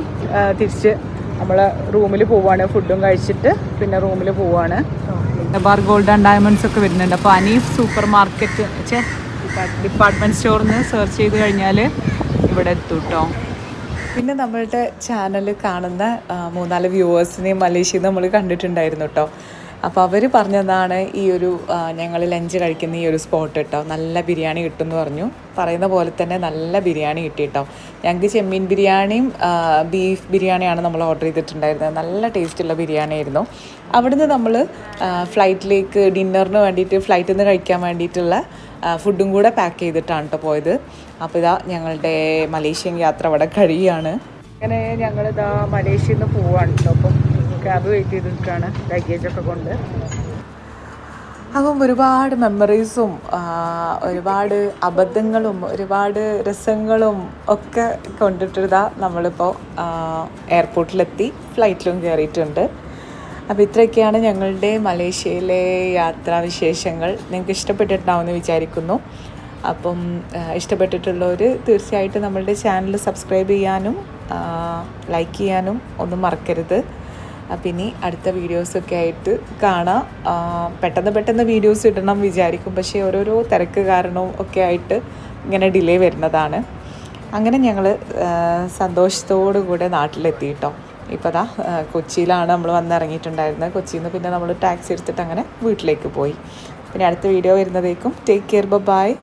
തിരിച്ച് നമ്മൾ റൂമിൽ പോവുകയാണ്. ഫുഡും കഴിച്ചിട്ട് പിന്നെ റൂമിൽ പോവുകയാണ്. മലബാർ ഗോൾഡ് ആൻഡ് ഡയമണ്ട്സ് ഒക്കെ വരുന്നുണ്ട്. അപ്പോൾ അനീഫ് സൂപ്പർ മാർക്കറ്റ് ഡിപ്പാർട്ട്മെൻറ്റ് സ്റ്റോറിൽ നിന്ന് സെർച്ച് ചെയ്ത് കഴിഞ്ഞാൽ ഇവിടെ എത്തും കേട്ടോ. പിന്നെ നമ്മളുടെ ചാനൽ കാണുന്ന 3-4 വ്യൂവേഴ്സിനെയും മലേഷ്യയിൽ നിന്ന് നമ്മൾ കണ്ടിട്ടുണ്ടായിരുന്നു കേട്ടോ. അപ്പോൾ അവർ പറഞ്ഞതാണ് ഈ ഒരു ഞങ്ങൾ ലഞ്ച് കഴിക്കുന്ന ഈ ഒരു സ്പോട്ട് കേട്ടോ. നല്ല ബിരിയാണി കിട്ടും എന്ന് പറഞ്ഞു. പറയുന്ന പോലെ തന്നെ നല്ല ബിരിയാണി കിട്ടി കേട്ടോ. ഞങ്ങൾക്ക് ചെമ്മീൻ ബിരിയാണിയും ബീഫ് ബിരിയാണിയാണ് നമ്മൾ ഓർഡർ ചെയ്തിട്ടുണ്ടായിരുന്നത്. നല്ല ടേസ്റ്റുള്ള ബിരിയാണി ആയിരുന്നു. അവിടുന്ന് നമ്മൾ ഫ്ലൈറ്റിലേക്ക് ഡിന്നറിന് വേണ്ടിയിട്ട് ഫ്ലൈറ്റിൽ നിന്ന് കഴിക്കാൻ വേണ്ടിയിട്ടുള്ള ഫുഡും കൂടെ പാക്ക് ചെയ്തിട്ടാണ് കേട്ടോ പോയത്. അപ്പോൾ ഇതാ ഞങ്ങളുടെ മലേഷ്യൻ യാത്ര അവിടെ കഴിയുകയാണ്. അങ്ങനെ ഞങ്ങളിതാ മലേഷ്യയിൽ നിന്ന് പോവാണ് കേട്ടോ. അപ്പം ക്യാബ് വെയിറ്റ് ചെയ്തിട്ടാണ് ലഗേജൊക്കെ കൊണ്ട്. അപ്പം ഒരുപാട് മെമ്മറീസും ഒരുപാട് അബദ്ധങ്ങളും ഒരുപാട് രസങ്ങളും ഒക്കെ കൊണ്ടിട്ടിതാ നമ്മളിപ്പോൾ എയർപോർട്ടിലെത്തി, ഫ്ലൈറ്റിലും കയറിയിട്ടുണ്ട്. അപ്പോൾ ഇത്രയൊക്കെയാണ് ഞങ്ങളുടെ മലേഷ്യയിലെ യാത്രാവിശേഷങ്ങൾ. നിങ്ങൾക്ക് ഇഷ്ടപ്പെട്ടിട്ടുണ്ടാവുമെന്ന് വിചാരിക്കുന്നു. അപ്പം ഇഷ്ടപ്പെട്ടിട്ടുള്ളവർ തീർച്ചയായിട്ടും നമ്മളുടെ ചാനൽ സബ്സ്ക്രൈബ് ചെയ്യാനും ലൈക്ക് ചെയ്യാനും ഒന്നും മറക്കരുത്. അപ്പം ഇനി അടുത്ത വീഡിയോസൊക്കെ ആയിട്ട് കാണാം. പെട്ടെന്ന് വീഡിയോസ് ഇടണം വിചാരിക്കും, പക്ഷേ ഓരോരോ തിരക്ക് കാരണവും ഒക്കെ ആയിട്ട് ഇങ്ങനെ ഡിലേ വരുന്നതാണ്. അങ്ങനെ ഞങ്ങൾ സന്തോഷത്തോടു കൂടെ നാട്ടിലെത്തി കേട്ടോ. ഇപ്പോൾ ദാ കൊച്ചിയിലാണ് നമ്മൾ വന്നിറങ്ങിയിട്ടുണ്ടായിരുന്നത്. കൊച്ചിയിൽ നിന്ന് പിന്നെ നമ്മൾ ടാക്സി എടുത്തിട്ട് അങ്ങനെ വീട്ടിലേക്ക് പോയി. പിന്നെ അടുത്ത വീഡിയോ വരുന്നതേക്കും ടേക്ക് കെയർ, ബൈ.